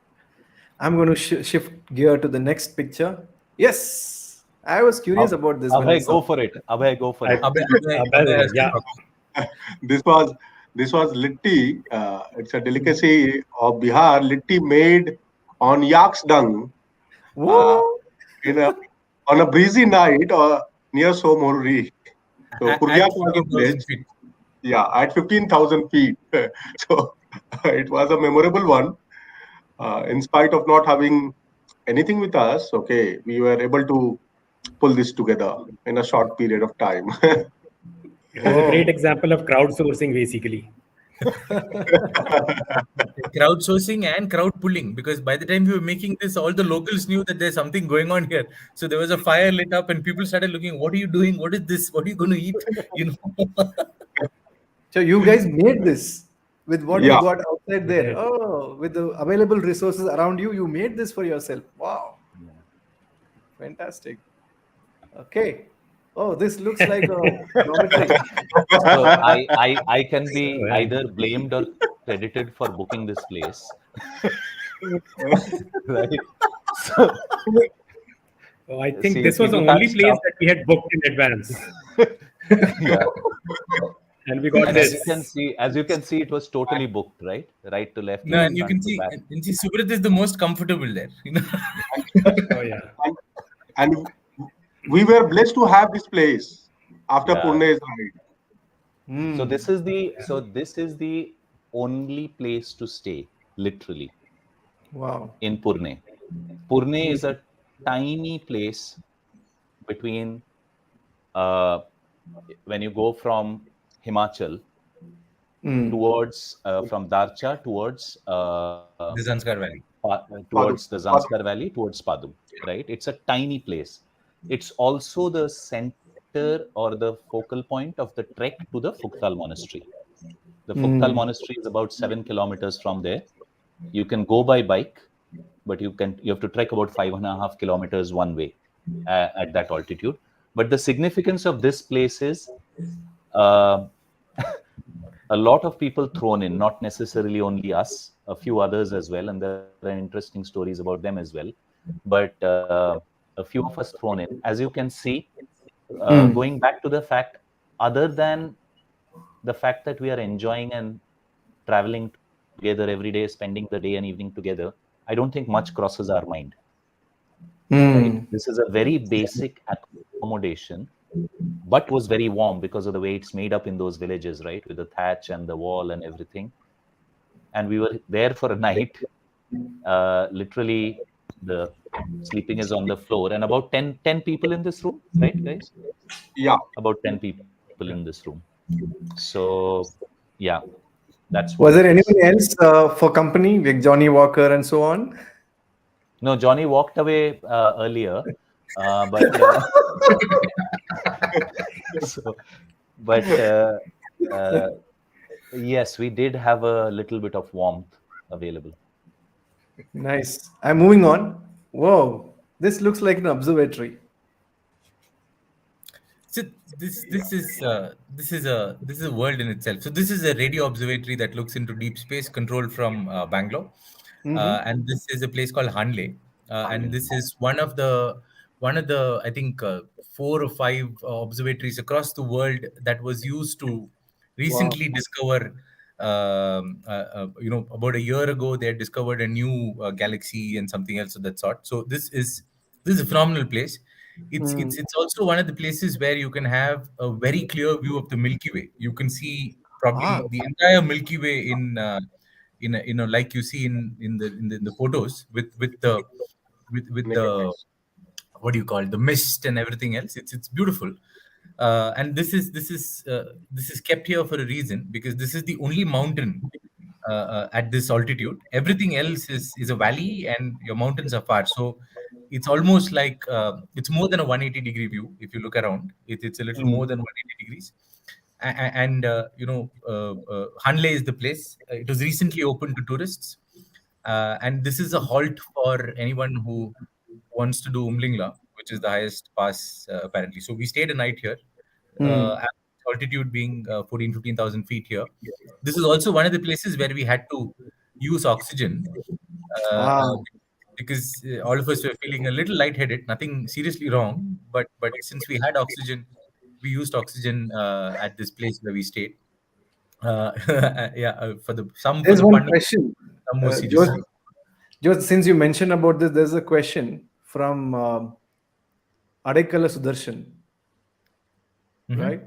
I'm going to shift gear to the next picture. Yes, I was curious about this when I Abhay, saw. go for it. Abhay, go for it. Abhay has to Yeah. talk. This was litti. It's a delicacy of Bihar. Litti made on yak's dung Whoa! in a on a breezy night or near Somorri. So At Purja was a 15,000 place. feet. Yeah, at 15,000 feet. So it was a memorable one. In spite of not having anything with us, okay, we were able to pull this together in a short period of time. It was a great example of crowdsourcing, basically. Crowdsourcing and crowd pulling, because by the time we were making this, all the locals knew that there's something going on here. So there was a fire lit up, and people started looking. What are you doing? What is this? What are you going to eat? So you guys made this with what you Yeah. got outside there. did. Oh, with the available resources around you, you made this for yourself. Wow, fantastic. Okay. Oh, this looks like a dormitory. So I can be So, either blamed or credited for booking this place. Right. So Oh, I think See, this was the people only can't place stop. that we had booked in advance, Yeah. and we got And as this. you can see, it was totally booked, right? Right to left, No, left and you front can to see, back. and see, Subrat is the most comfortable there. Oh yeah. And we were blessed to have this place after Yeah. Purne's ride. So this is the only place to stay, literally, Wow. in Purne. Purne is a tiny place between when you go from Himachal towards from Darcha towards The Zanskar Valley. towards the Zanskar Valley, towards Padum, right? It's a tiny place. It's also the center or the focal point of the trek to the Phuktal Monastery. The Phuktal Monastery is about 7 kilometers from there. You can go by bike, but you have to trek about 5.5 kilometers one way at that altitude. But the significance of this place is a lot of people thrown in, not necessarily only us, a few others as well, and there are interesting stories about them as well. But a few of us thrown in. As you can see, going back to the fact, other than the fact that we are enjoying and traveling together every day, spending the day and evening together, I don't think much crosses our mind. Right? This is a very basic accommodation, but was very warm because of the way it's made up in those villages, right? With the thatch and the wall and everything. And we were there for a night. Literally, the sleeping is on the floor, and about 10 people in this room, right, guys? Yeah. About 10 people in this room. So, yeah, that's Was what there it is. anyone else for company, like Johnny Walker and so on? No, Johnny walked away earlier, but so, but yes, we did have a little bit of warmth available. Nice. I'm moving on. Whoa, this looks like an observatory. So this is a world in itself. So this is a radio observatory that looks into deep space, controlled from Bangalore, and this is a place called Hanle, and this is one of the I think 4 or 5 observatories across the world that was used to recently discover. About a year ago, they had discovered a new galaxy and something else of that sort. So this is a phenomenal place. It's also one of the places where you can have a very clear view of the Milky Way. You can see probably the entire Milky Way like you see in the photos with the what do you call it, the mist and everything else. It's beautiful. And this is kept here for a reason, because this is the only mountain at this altitude. Everything else is a valley, and your mountains are far. So it's almost like it's more than a 180-degree view. If you look around, it's a little more than 180 degrees. And Hanle is the place. It was recently opened to tourists, and this is a halt for anyone who wants to do Umlingla, which is the highest pass apparently. So we stayed a night here, at altitude being 14, 15,000 feet here. This is also one of the places where we had to use oxygen, uh, uh, Wow. because all of us were feeling a little lightheaded. Nothing seriously wrong, but since we had oxygen, we used oxygen at this place where we stayed. Uh, yeah, for the some for There's the one fun, question, some more serious. George, since you mentioned about this, there's a question from Adekala Sudarshan, right?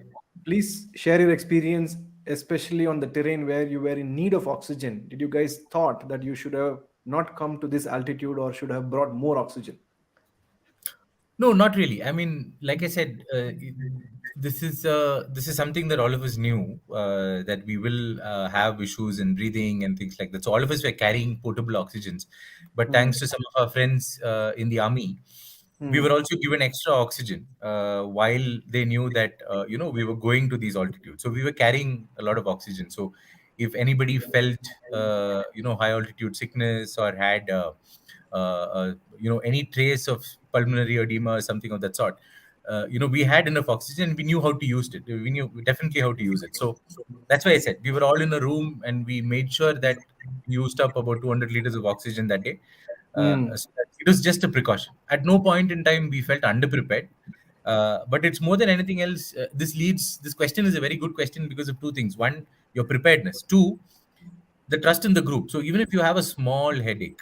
Please share your experience, especially on the terrain where you were in need of oxygen. Did you guys thought that you should have not come to this altitude or should have brought more oxygen? No, not really. I mean, like I said, this is something that all of us knew, that we will have issues in breathing and things like that. So all of us were carrying portable oxygens, but thanks to some of our friends in the army, we were also given extra oxygen while they knew that we were going to these altitudes. So we were carrying a lot of oxygen. So if anybody felt high altitude sickness, or had any trace of pulmonary edema or something of that sort, we had enough oxygen, and we knew how to use it. We knew definitely how to use it. So that's why I said we were all in a room, and we made sure that we used up about 200 liters of oxygen that day. So that it was just a precaution. At no point in time we felt underprepared. But it's more than anything else. This question is a very good question because of two things. One, your preparedness. Two, the trust in the group. So even if you have a small headache,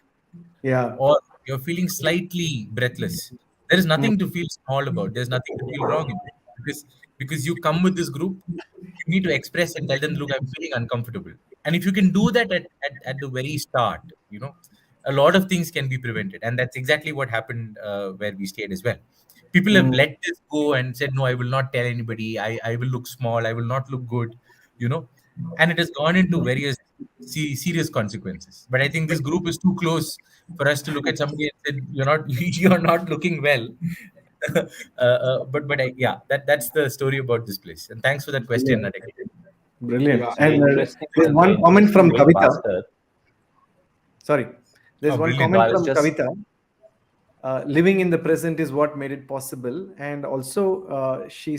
Yeah. or you're feeling slightly breathless, there is nothing to feel small about. There's nothing to feel wrong in it, because you come with this group, you need to express and tell them, look, I'm feeling uncomfortable. And if you can do that at the very start, a lot of things can be prevented. And that's exactly what happened where we stayed as well. People have let this go and said, no, I will not tell anybody. I will look small. I will not look good, you know. And it has gone into various serious consequences. But I think this group is too close for us to look at somebody and say, you're not you're not looking well. Yeah, that's the story about this place. And thanks for that question, Brilliant. Nadek. Brilliant. Yeah. The And interesting, there's the one comment interesting from bit, Kavita. Bhaskar. Sorry. There's Oh, one brilliant. No, comment I was from just Kavita. Living in the present is what made it possible. And also, she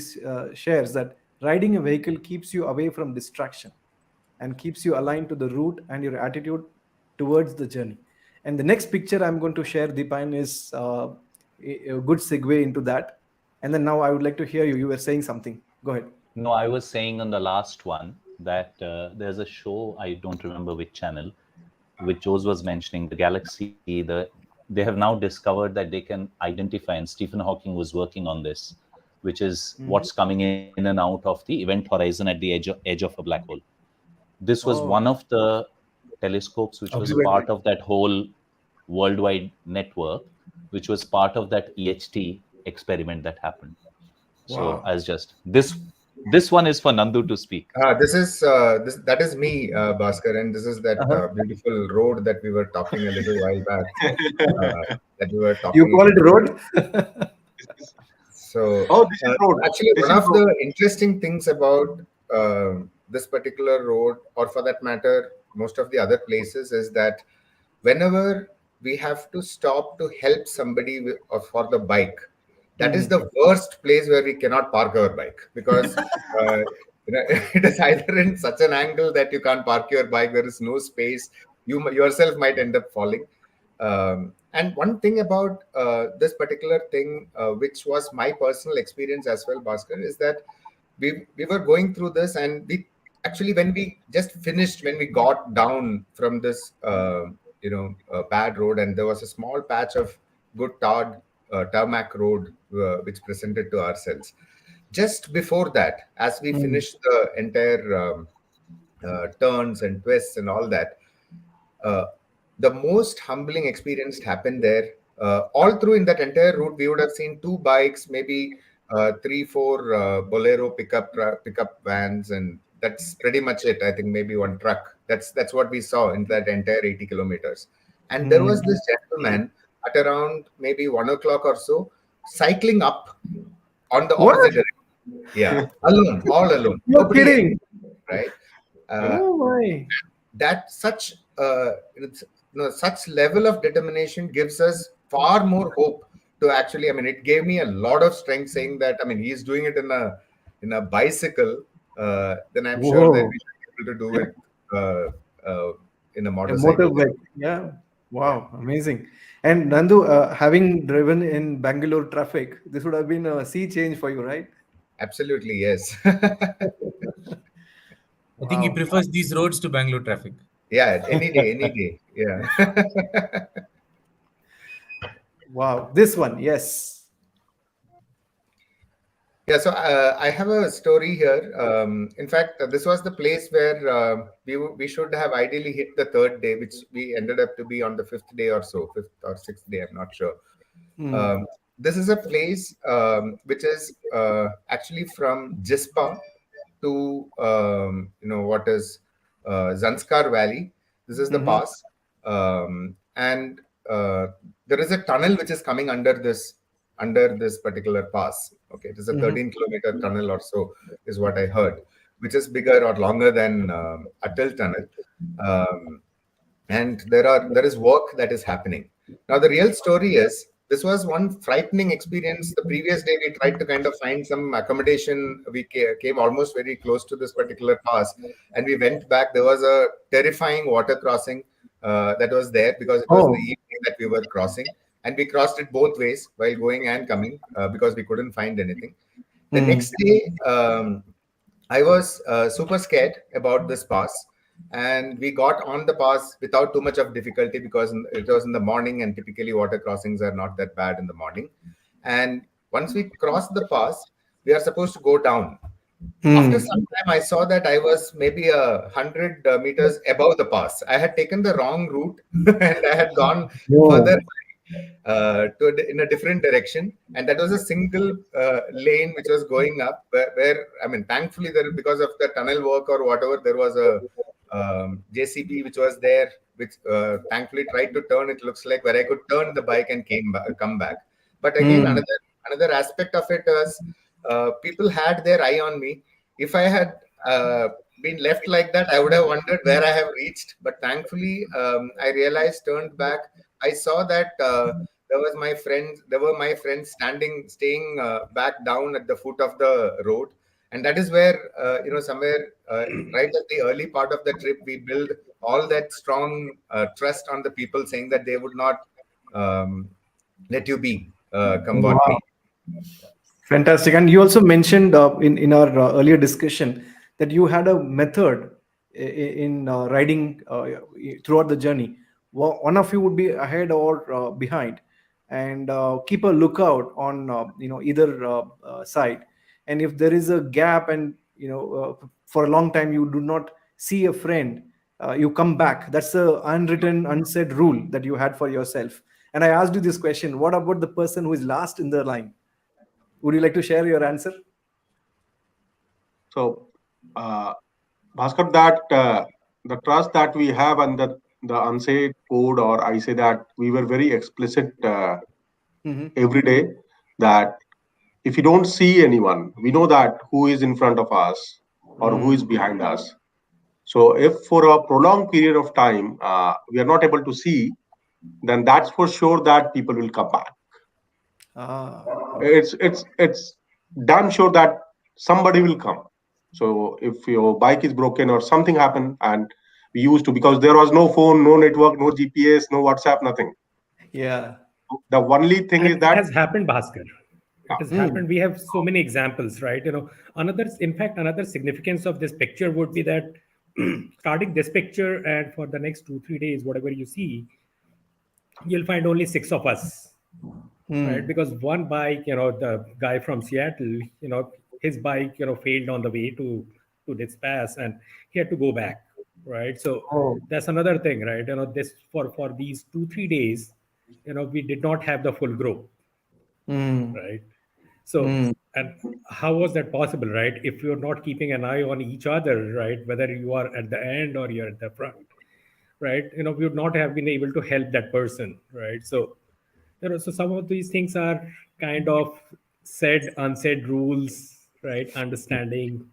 shares that riding a vehicle keeps you away from distraction and keeps you aligned to the route and your attitude towards the journey. And the next picture I'm going to share, Deepan, is a good segue into that. And then now I would like to hear you. You were saying something. Go ahead. No, I was saying on the last one that there's a show, I don't remember which channel, which Jose was mentioning, the galaxy. They have now discovered that they can identify, and Stephen Hawking was working on this, which is what's coming in and out of the event horizon at the edge of a black hole. This was one of the telescopes which was part of that whole worldwide network, which was part of that EHT experiment that happened. So as just this one is for Nandu to speak. That is me, Bhaskar, and this is that beautiful road that we were talking a little while back. That we were talking. You call it a road? So, This is road. actually, This one is of road. the interesting things about this particular road, or for that matter, most of the other places, is that whenever we have to stop to help somebody or for the bike, that is the worst place where we cannot park our bike, because it is either in such an angle that you can't park your bike. There is no space. You yourself might end up falling. And one thing about this particular thing, which was my personal experience as well, Bhaskar, is that we were going through this, and we actually, when we just finished, when we got down from this bad road, and there was a small patch of good tarmac road which presented to ourselves. Just before that, as we finished the entire turns and twists and all that, the most humbling experience happened there. All through in that entire route, we would have seen two bikes, maybe 3-4 Bolero pickup vans, and that's pretty much it. I think maybe one truck. That's what we saw in that entire 80 kilometers. And there was this gentleman at around maybe 1 o'clock or so, cycling up on the What? opposite direction. Yeah, alone, all alone. You're Nobody kidding. right? Oh my. That such such level of determination gives us far more hope to actually. I mean, it gave me a lot of strength saying that. I mean, he's doing it in a bicycle. Then I'm sure that Whoa. we should be able to do it in a A motorcycle. motorbike. Yeah. Wow. Amazing. And Nandu, having driven in Bangalore traffic, this would have been a sea change for you, right? Absolutely, yes. I think he prefers these roads to Bangalore traffic. Yeah, any day. Yeah. Wow. This one, yes. Yeah, so I have a story here. In fact, this was the place where we should have ideally hit the third day, which we ended up to be on the fifth day or so, fifth or sixth day, I'm not sure. This is a place which is actually from Jispa to what is Zanskar Valley. This is the pass, and there is a tunnel which is coming under this particular pass. Okay, it is a 13-kilometer tunnel or so, is what I heard, which is bigger or longer than Atal tunnel. And there is work that is happening. Now, the real story is this was one frightening experience. The previous day, we tried to kind of find some accommodation. We came almost very close to this particular pass, and we went back. There was a terrifying water crossing that was there because it was in the evening that we were crossing, and we crossed it both ways while going and coming because we couldn't find anything. The next day, I was super scared about this pass. And we got on the pass without too much of difficulty because it was in the morning, and typically water crossings are not that bad in the morning. And once we crossed the pass, we are supposed to go down. After some time, I saw that I was maybe 100 meters above the pass. I had taken the wrong route and I had gone further in a different direction, and that was a single lane which was going up. Where I mean, thankfully, because of the tunnel work or whatever, there was a JCB which was there, which thankfully tried to turn. It looks like where I could turn the bike and come back. But again, another aspect of it was people had their eye on me. If I had been left like that, I would have wondered where I have reached. But thankfully, I realized, turned back, I saw that there were my friends staying back down at the foot of the road. And that is where, somewhere right at the early part of the trip, we build all that strong trust on the people, saying that they would not let you be, come what may. Fantastic. And you also mentioned in our earlier discussion that you had a method in riding throughout the journey. One of you would be ahead or behind, and keep a lookout on either side. And if there is a gap, and for a long time you do not see a friend, you come back. That's the unwritten, unsaid rule that you had for yourself. And I asked you this question: what about the person who is last in the line? Would you like to share your answer? So, Bhaskar, that the trust that we have and the unsaid code, or I say that we were very explicit every day that if you don't see anyone, we know that who is in front of us or who is behind us. So if for a prolonged period of time we are not able to see, then that's for sure that people will come back. It's damn sure that somebody will come. So if your bike is broken or something happened, and we used to, because there was no phone, no network, no GPS, no WhatsApp, nothing. Yeah. The only thing is that it has happened, Bhaskar. It has happened. We have so many examples, right? Another significance of this picture would be that starting this picture and for the next 2-3 days, whatever you see, you'll find only 6 of us, right? Because one bike, the guy from Seattle, his bike, failed on the way to this pass, and he had to go back, right? So that's another thing, right? This for these 2-3 days, we did not have the full group, right? So, Mm. and how was that possible, right? If you're not keeping an eye on each other, right, whether you are at the end or you're at the front, right, we would not have been able to help that person, right? So, so some of these things are kind of said, unsaid rules, right? Understanding.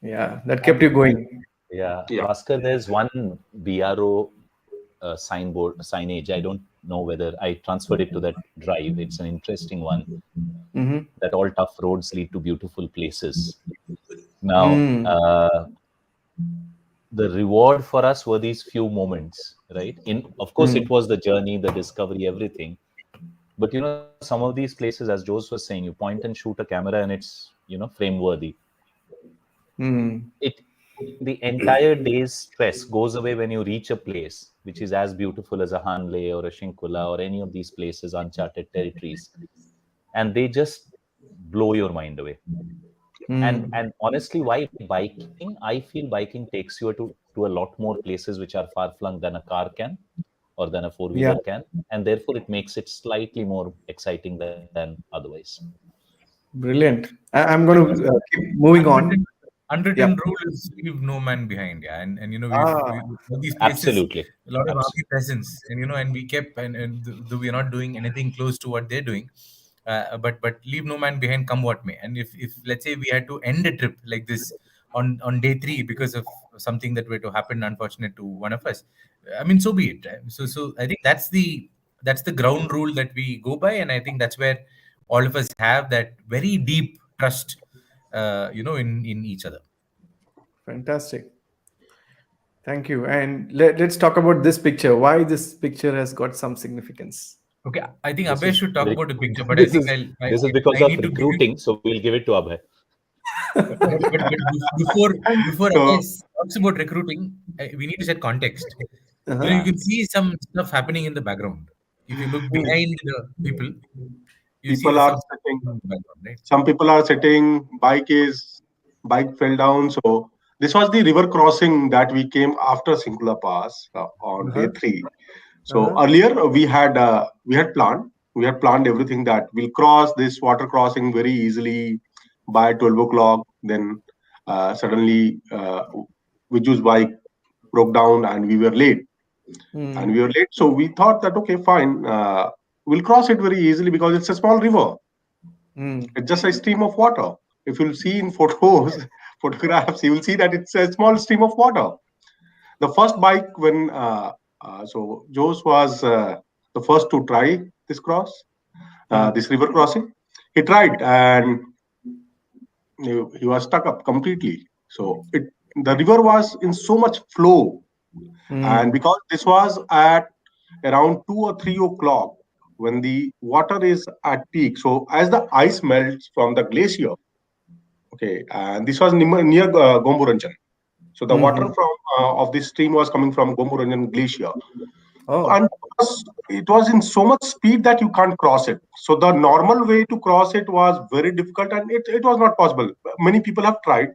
Yeah, that kept you going. Yeah, Yeah. Bhaskar, there's one BRO signage. I don't know whether I transferred it to that drive. It's an interesting one, Mm-hmm. that all tough roads lead to beautiful places. Now, Mm. the reward for us were these few moments, right? Of course, it was the journey, the discovery, everything. But some of these places, as Jose was saying, you point and shoot a camera and it's frame worthy. Mm. It The entire day's stress goes away when you reach a place which is as beautiful as a Hanle or a Shinkula or any of these places, uncharted territories, and they just blow your mind away. and Mm. and honestly, why biking? I feel biking takes you to a lot more places which are far flung than a car can, or than a Yeah, four-wheeler can, and therefore it makes it slightly more exciting than otherwise. brilliant. I'm But going to keep moving on. unwritten Yeah. unwritten rule is leave no man behind. Yeah, and Ah. we all these places, Absolutely. a lot of army presence, and we kept, and though we are not doing anything close to what they're doing, but leave no man behind, come what may. And if let's say we had to end a trip like this on day three because of something that were to happen unfortunate to one of us, I mean, so be it. Right? So I think that's the ground rule that we go by, and I think that's where all of us have that very deep trust, in each other. Fantastic. Thank you. And let's talk about this picture. Why this picture has got some significance? Okay, I think This Abhay is should talk about the picture, but I this think is I, this is I, because I of need to give you. recruiting, so we'll give it to Abhay. But before Abhay So talks about recruiting, we need to set context. You Uh-huh. can see some stuff happening in the background. If you look behind the people, you see people are some stuff sitting. in the background, right? Some people are sitting. Bike fell down. So this was the river crossing that we came after Singula Pass on day Uh-huh. three. So Uh-huh. earlier we had planned everything that we'll cross this water crossing very easily by 12 o'clock. Then suddenly Viju's bike broke down and we were late. Mm. So we thought that okay, fine, we'll cross it very easily because it's a small river. Mm. It's just a stream of water. If you'll see in photos, photographs, you will see that it's a small stream of water. The first bike when so Jose was the first to try Mm. this river crossing. He tried and he was stuck up completely. So the river was in so much flow, and Mm. because this was at around 2 or 3 o'clock when the water is at peak. So as the ice melts from the glacier, okay, and this was near Gomburanjan. So the water Mm. from of this stream was coming from Gomburanjan glacier, Oh. and it was in so much speed that you can't cross it. So the normal way to cross it was very difficult, and it was not possible. Many people have tried.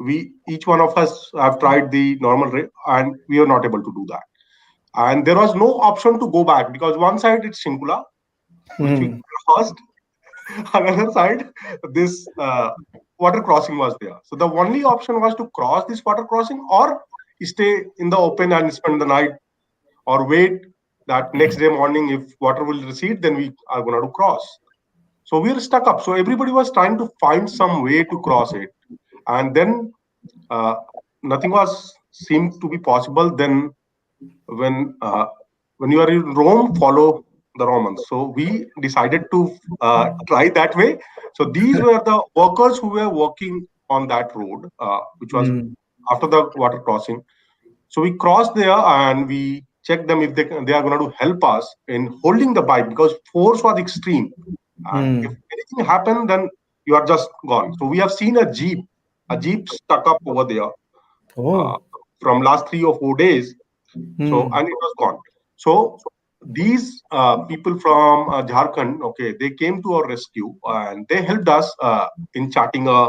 We each one of us have tried the normal way, and we are not able to do that. And there was no option to go back because one side it's Shingula, which we Mm. crossed. Another side, this water crossing was there. So the only option was to cross this water crossing or stay in the open and spend the night, or wait that next day morning if water will recede, then we are going to cross. So we are stuck up. So everybody was trying to find some way to cross it, and then uh, nothing was seemed to be possible. Then when uh, when you are in Rome, follow the Romans. So we decided to try that way. So these were the workers who were working on that road, which was Mm. after the water crossing. So we crossed there and we checked them if they are going to help us in holding the bike because force was extreme. And if Mm. anything happened, then you are just gone. So we have seen a jeep stuck up over there uh, Oh. from last 3 or 4 days. So Mm. and it was gone. So these people from Jharkhand, okay, they came to our rescue and they helped us in charting a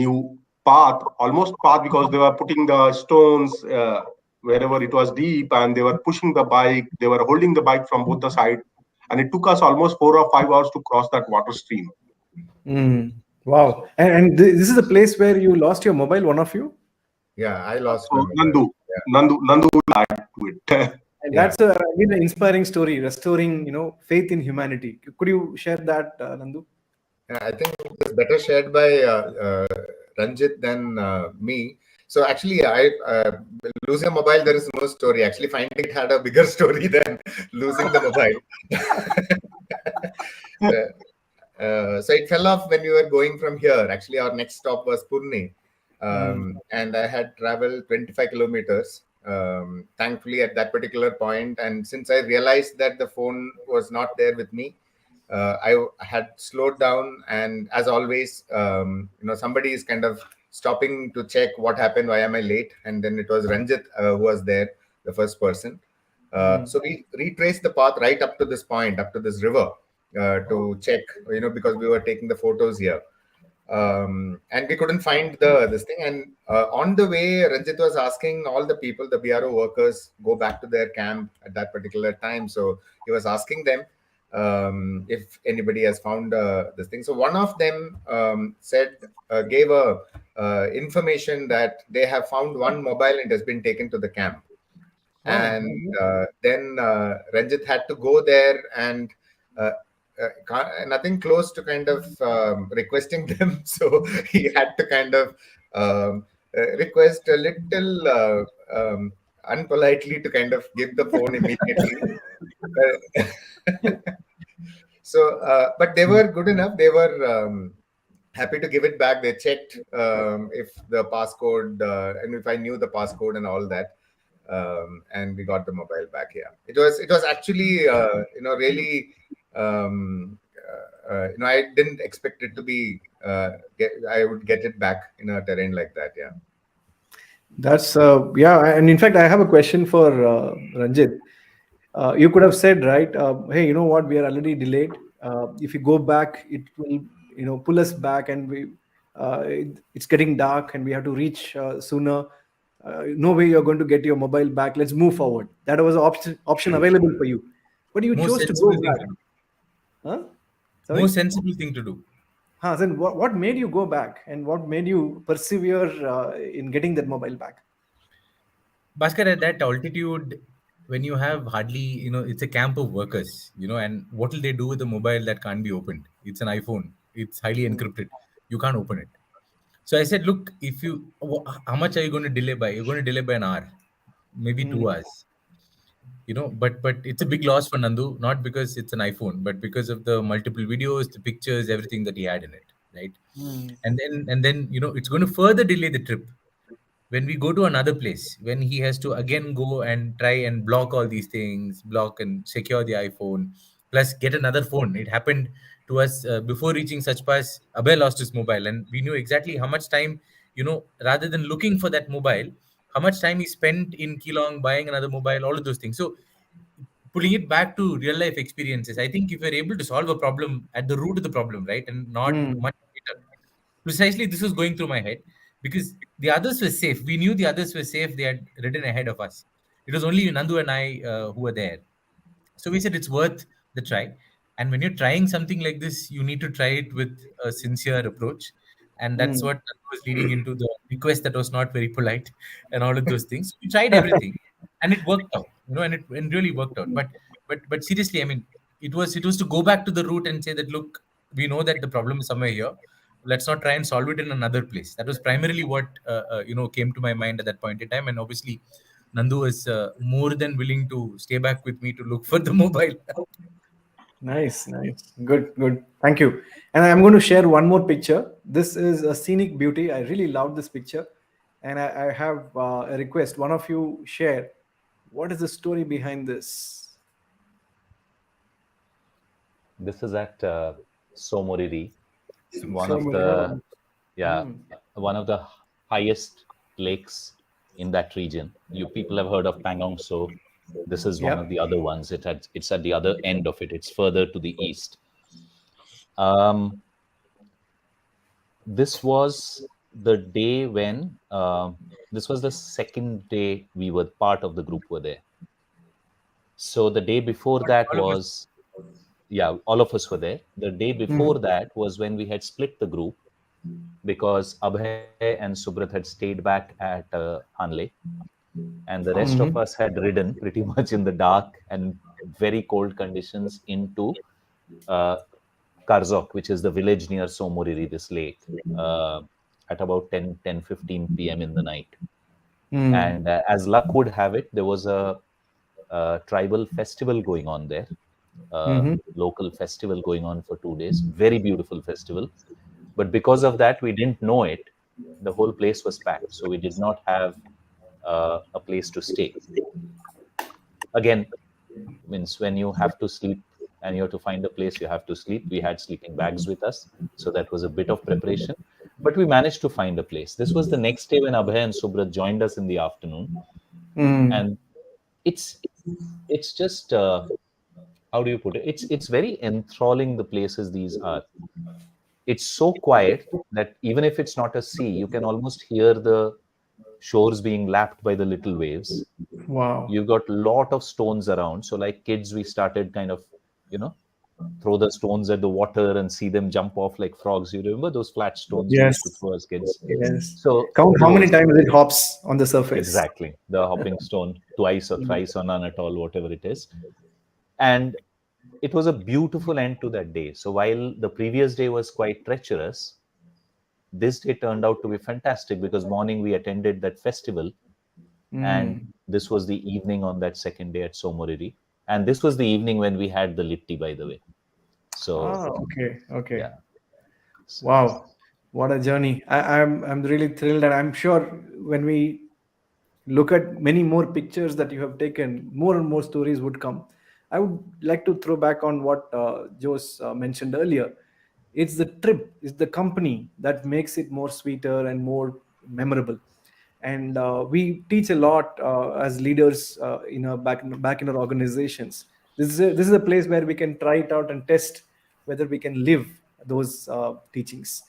new path, almost path, because they were putting the stones wherever it was deep, and they were pushing the bike. They were holding the bike from both the sides, and it took us almost 4 or 5 hours to cross that water stream. Wow. And this is the place where you lost your mobile, one of you? Yeah, I lost my So mobile. Nandu will add to it. And Yeah. that's again an inspiring story, restoring, faith in humanity. Could you share that, Nandu? I think it's better shared by Ranjit than me. So actually, I losing a mobile, there is no story. Actually, finding it had a bigger story than losing the mobile. So it fell off when we were going from here. Actually, our next stop was Pune. And I had traveled 25 kilometers, thankfully, at that particular point. And since I realized that the phone was not there with me, I had slowed down. And as always, somebody is kind of stopping to check what happened, why am I late? And then it was Ranjit who was there, the first person. So we retraced the path right up to this point, up to this river, to check, because we were taking the photos here. And we couldn't find this thing. And on the way, Ranjit was asking all the people, the BRO workers, go back to their camp at that particular time. So he was asking them if anybody has found this thing. So one of them gave information that they have found one mobile and it has been taken to the camp. And then Ranjit had to go there and nothing close to kind of requesting them. So he had to kind of request a little unpolitely to kind of give the phone immediately. So, but they were good enough. They were happy to give it back. They checked if the passcode and if I knew the passcode and all that. And we got the mobile back here. It was actually really I didn't expect it to be I would get it back in a terrain like that. Yeah, That's and in fact I have a question for Ranjit. You could have said, right, hey, you know what, we are already delayed. If you go back, it will pull us back, and it's getting dark and we have to reach sooner. No way you're going to get your mobile back. Let's move forward. That was an option available for you, but you Most chose to sensible go thing back. to do. Huh? Sorry? Most sensible thing to do. Then what made you go back, and what made you persevere in getting that mobile back? Bhaskar, at that altitude, when you have hardly, it's a camp of workers, and what will they do with a mobile that can't be opened? It's an iPhone. It's highly encrypted. You can't open it. So I said, look, how much are you going to delay by? You're going to delay by an hour, maybe 2 hours. But it's a big loss for Nandu, not because it's an iPhone, but because of the multiple videos, the pictures, everything that he had in it, right? And then it's going to further delay the trip. When we go to another place, when he has to again go and try and block all these things, block and secure the iPhone, plus get another phone. It happened to us before reaching such pass. Abhay lost his mobile, and we knew exactly how much time, rather than looking for that mobile, how much time he spent in Keelong buying another mobile, all of those things. So pulling it back to real life experiences, I think if you're able to solve a problem at the root of the problem, right, and not much later, precisely this was going through my head, because the others were safe. We knew the others were safe. They had ridden ahead of us. It was only Nandu and I who were there. So we said it's worth the try. And when you're trying something like this, you need to try it with a sincere approach. And that's what was leading into the request that was not very polite and all of those things. We tried everything, and it worked out, and it really worked out. But seriously, I mean, it was to go back to the root and say that, look, we know that the problem is somewhere here. Let's not try and solve it in another place. That was primarily what came to my mind at that point in time. And obviously, Nandu was more than willing to stay back with me to look for the mobile. Nice. Good. Thank you. And I'm going to share one more picture. This is a scenic beauty. I really love this picture. And I have a request. One of you share. What is the story behind this? This is at Somoriri, one of the highest lakes in that region. You people have heard of Pangong, so this is one of the other ones. It's at the other end of it. It's further to the east. This was the day when this was the second day part of the group were there. So the day before that was yeah, all of us were there. The day before that was when we had split the group because Abhay and Subrat had stayed back at Hanle, and the rest of us had ridden pretty much in the dark and very cold conditions into uh, Karzok, which is the village near Somoriri, this lake, at about 10:15 p.m. in the night. And as luck would have it, there was a tribal festival going on there, local festival going on for 2 days. Very beautiful festival. But because of that, we didn't know it. The whole place was packed. So we did not have a place to stay. Again, means when you have to sleep and you have to find a place you have to sleep, we had sleeping bags with us, so that was a bit of preparation, but we managed to find a place. This was the next day when Abhay and Subrat joined us in the afternoon. And it's just how do you put it, it's very enthralling, the places these are. It's so quiet that even if it's not a sea, you can almost hear the shores being lapped by the little waves. Wow. You've got a lot of stones around. So like kids, we started kind of, you know, throw the stones at the water and see them jump off like frogs. You remember those flat stones we Yes. used to throw as kids? Yes. So Count how many those, times it hops on the surface. exactly, the hopping stone, twice or thrice or none at all, whatever it is. And it was a beautiful end to that day. So while the previous day was quite treacherous, this day turned out to be fantastic because morning we attended that festival, and this was the evening on that second day at Somoriri, and this was the evening when we had the litti, by the way. So Okay. yeah. Wow, what a journey! I'm really thrilled, and I'm sure when we look at many more pictures that you have taken, more and more stories would come. I would like to throw back on what Jose mentioned earlier. It's the trip, it's the company that makes it more sweeter and more memorable. And we teach a lot as leaders in our back in our organizations. This is a place where we can try it out and test whether we can live those teachings.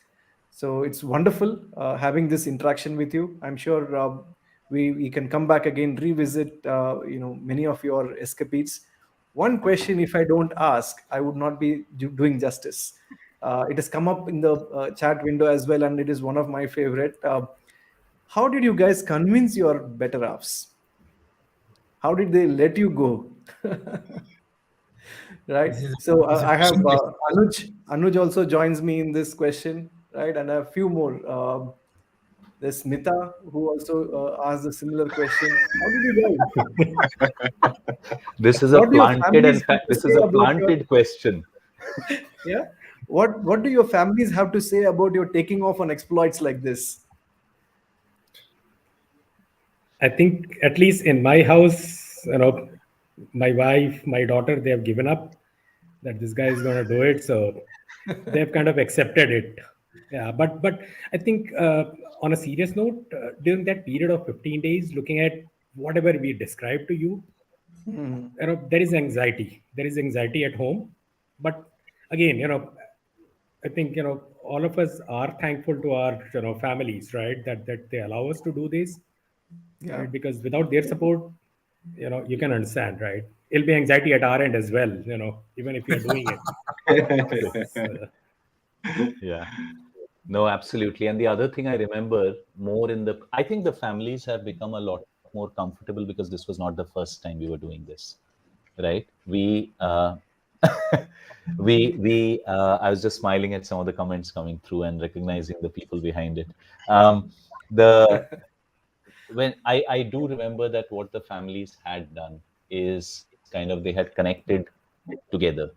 So it's wonderful having this interaction with you. I'm sure we can come back again, revisit many of your escapades. One question, if I don't ask, I would not be doing justice. It has come up in the chat window as well, and it is one of my favorite. How did you guys convince your better halves? How did they let you go? Right. This is So this is a I have question. Anuj. Anuj also joins me in this question, right? And I have a few more. There's Smita who also asked a similar question. How did you guys? This is a What do your planted families and have to this say is a about your, planted question. yeah? What do your families have to say about your taking off on exploits like this? I think at least in my house, my wife, my daughter, they have given up that this guy is going to do it. So they've kind of accepted it. Yeah, but I think on a serious note, during that period of 15 days, looking at whatever we described to you, there is anxiety. There is anxiety at home. But again, I think all of us are thankful to our families, right? That they allow us to do this, Yeah. right? Because without their support, you can understand, right? It'll be anxiety at our end as well, even if you're doing it. Yeah. No, absolutely. And the other thing I remember more I think the families have become a lot more comfortable because this was not the first time we were doing this, right? I was just smiling at some of the comments coming through and recognizing the people behind it. The when I do remember that what the families had done is kind of they had connected together.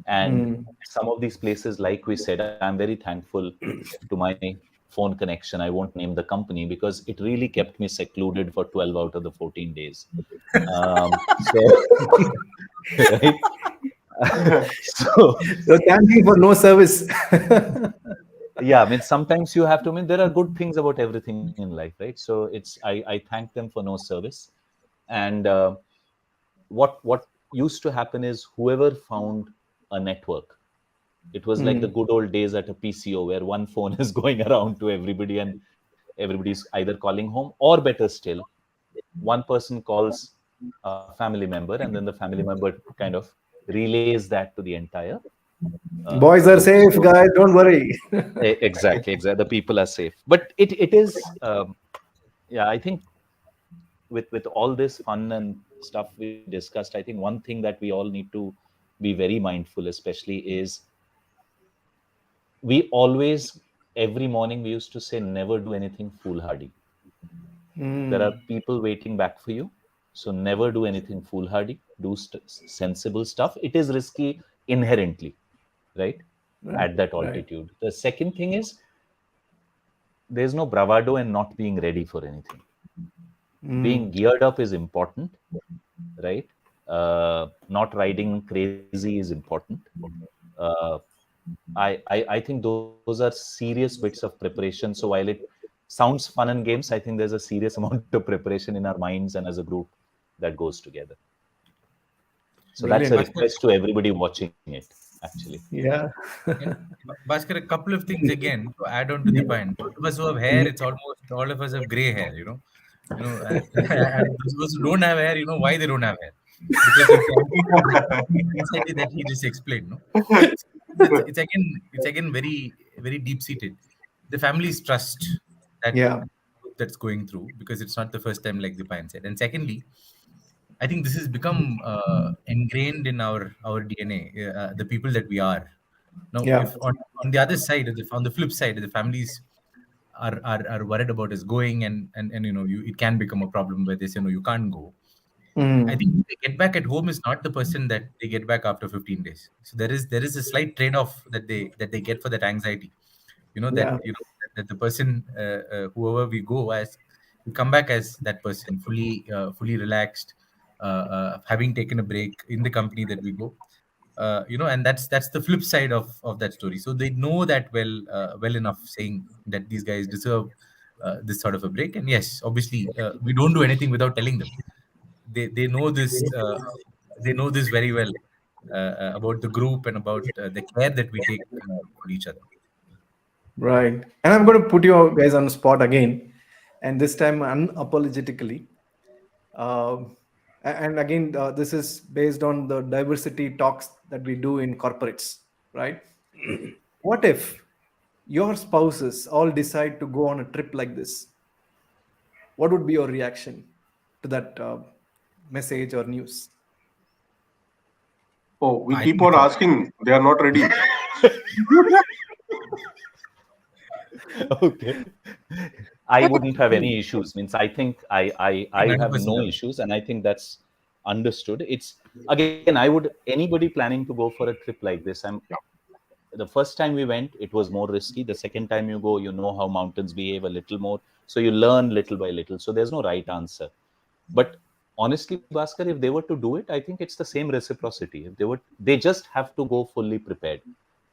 And some of these places, like we said, I'm very thankful to my phone connection. I won't name the company because it really kept me secluded for 12 out of the 14 days. So, right? So, So thank you for no service. yeah, I mean, sometimes you have to, I mean, there are good things about everything in life, right? So I thank them for no service. And what used to happen is whoever found a network, it was like the good old days at a PCO where one phone is going around to everybody and everybody's either calling home, or better still, one person calls a family member and then the family member kind of relays that to the entire Boys are group. safe, So guys. Don't worry. exactly. The people are safe, but it is yeah. I think with all this fun and stuff we discussed, I think one thing that we all need to be very mindful, especially, is we always, every morning we used to say, never do anything foolhardy. There are people waiting back for you, so never do anything foolhardy. Do sensible stuff. It is risky inherently, right, Right, at that right. altitude. The second thing is, there's no bravado in not being ready for anything. Being geared up is important, right? Not riding crazy is important. uh, I think those are serious bits of preparation. So while it sounds fun and games, I think there's a serious amount of preparation in our minds and as a group that goes together. So that's a Brilliant. request to everybody watching it, actually. Yeah. And Bhaskar, a couple of things again to add on to the point. Those of us who have hair, it's almost all of us have gray hair, and those of us who don't have hair, why they don't have hair? Because of the anxiety that he just explained, no? It's again very, very deep seated. The family's trust that Yeah. that's going through, because it's not the first time, like the Pine said. And secondly, I think this has become ingrained in our DNA, the people that we are. Now, Yeah. if on the other side, on the flip side, the families are worried about us going, and it can become a problem where they say no, you can't go. I think they get back at home is not the person that they get back after 15 days. So there is a slight trade-off that they get for that anxiety. Yeah. That the person, whoever we go as, we come back as that person, fully relaxed, having taken a break in the company that we go. And that's the flip side of that story. So they know that well enough, saying that these guys deserve this sort of a break. And yes, obviously, we don't do anything without telling them. They know this. They know this very well, about the group and about the care that we take for each other. Right. And I'm going to put you guys on the spot again, and this time unapologetically. And again, this is based on the diversity talks that we do in corporates, right? What if your spouses all decide to go on a trip like this? What would be your reaction to that message or news? Oh, we I keep think on asking. They are not ready. Okay. I wouldn't have any issues. Means I think I have 100% no agree. issues, and I think that's understood. It's, again, I would, anybody planning to go for a trip like this, the first time we went, it was more risky. The second time you go, you know how mountains behave a little more, so you learn little by little. So there's no right answer. But honestly, Bhaskar, if they were to do it, I think it's the same reciprocity. If they just have to go fully prepared.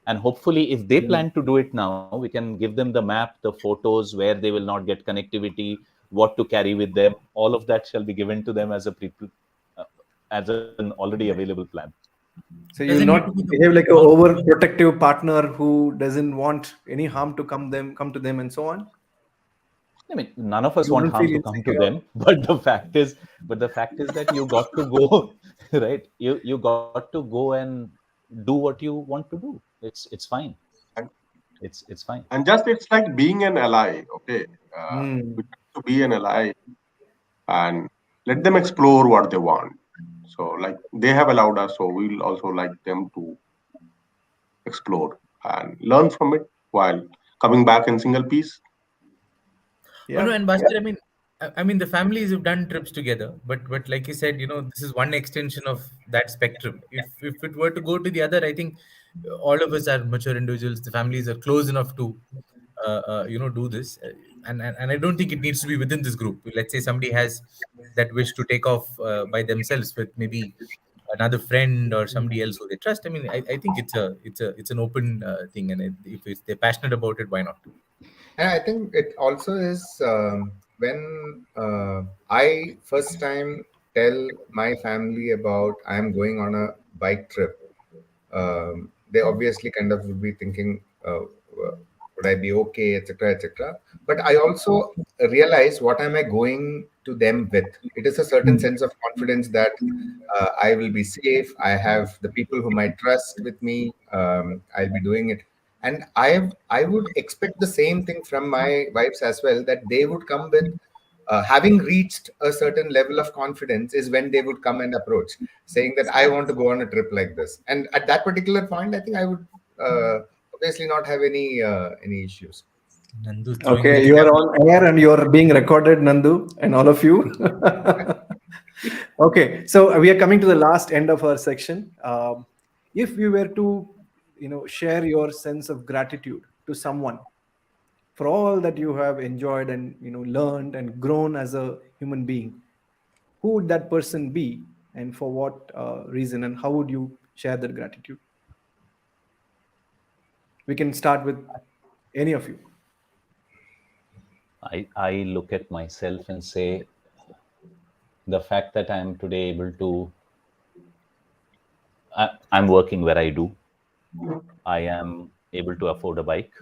And hopefully, if they plan to do it now, we can give them the map, the photos, where they will not get connectivity, what to carry with them. All of that shall be given to them uh, as an already available plan. So you will Doesn't need to not be the behave like a most. overprotective partner who doesn't want any harm to come to them and so on. I mean, none of us You want wouldn't harm feel to come to insecure. them, but the fact is that you got to go, right? You got to go and do what you want to do. It's fine. and, It's fine. and just it's like being an ally. Okay, we Mm. have to be an ally and let them explore what they want. So, like they have allowed us, so we'll also like them to explore and learn from it while coming back in single piece. Oh no, Yeah. and Bhaskar, I mean, the families have done trips together, but like you said, this is one extension of that spectrum. If it were to go to the other, I think all of us are mature individuals. The families are close enough to, do this, and I don't think it needs to be within this group. Let's say somebody has that wish to take off by themselves with maybe another friend or somebody else who they trust. I mean, I think it's an open thing, and if they're passionate about it, why not? And I think it also is when I first time tell my family about I'm going on a bike trip. They obviously kind of would be thinking, would I be okay, etc., etc. But I also realize what am I going to them with. It is a certain sense of confidence that I will be safe. I have the people whom I trust with me. I'll be doing it, and I would expect the same thing from my wives as well. That they would come with. Having reached a certain level of confidence is when they would come and approach, saying that I want to go on a trip like this. And at that particular point, I think I would obviously not have any issues. Nandu throwing Okay, very you are clever. on air and you are being recorded, Nandu, and all of you. Okay, so we are coming to the last end of our section. If we were to, share your sense of gratitude to someone for all that you have enjoyed and learned and grown as a human being, who would that person be, and for what reason, and how would you share that gratitude? We can start with any of you. I look at myself and say, the fact that I'm today able to, I'm working where I do. I am able to afford a bike.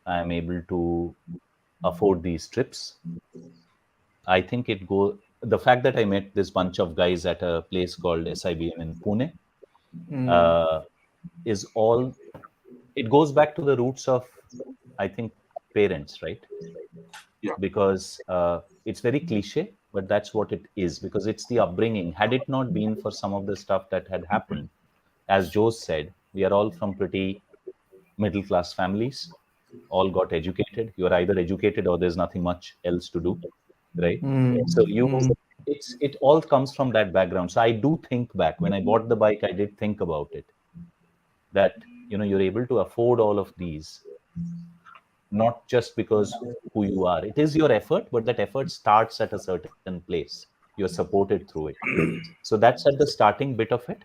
I am able to afford these trips. I think the fact that I met this bunch of guys at a place called SIBM in Pune is all, it goes back to the roots of, I think, parents, right? Yeah. Because it's very cliche, but that's what it is, because it's the upbringing. Had it not been for some of the stuff that had happened, as Joe said, we are all from pretty middle class families, all got educated. You're either educated or there's nothing much else to do, right? So it all comes from that background. So I do think back when I bought the bike, I did think about it, that you're able to afford all of these, not just because who you are. It is your effort, but that effort starts at a certain place. You're supported through it. So that's at the starting bit of it.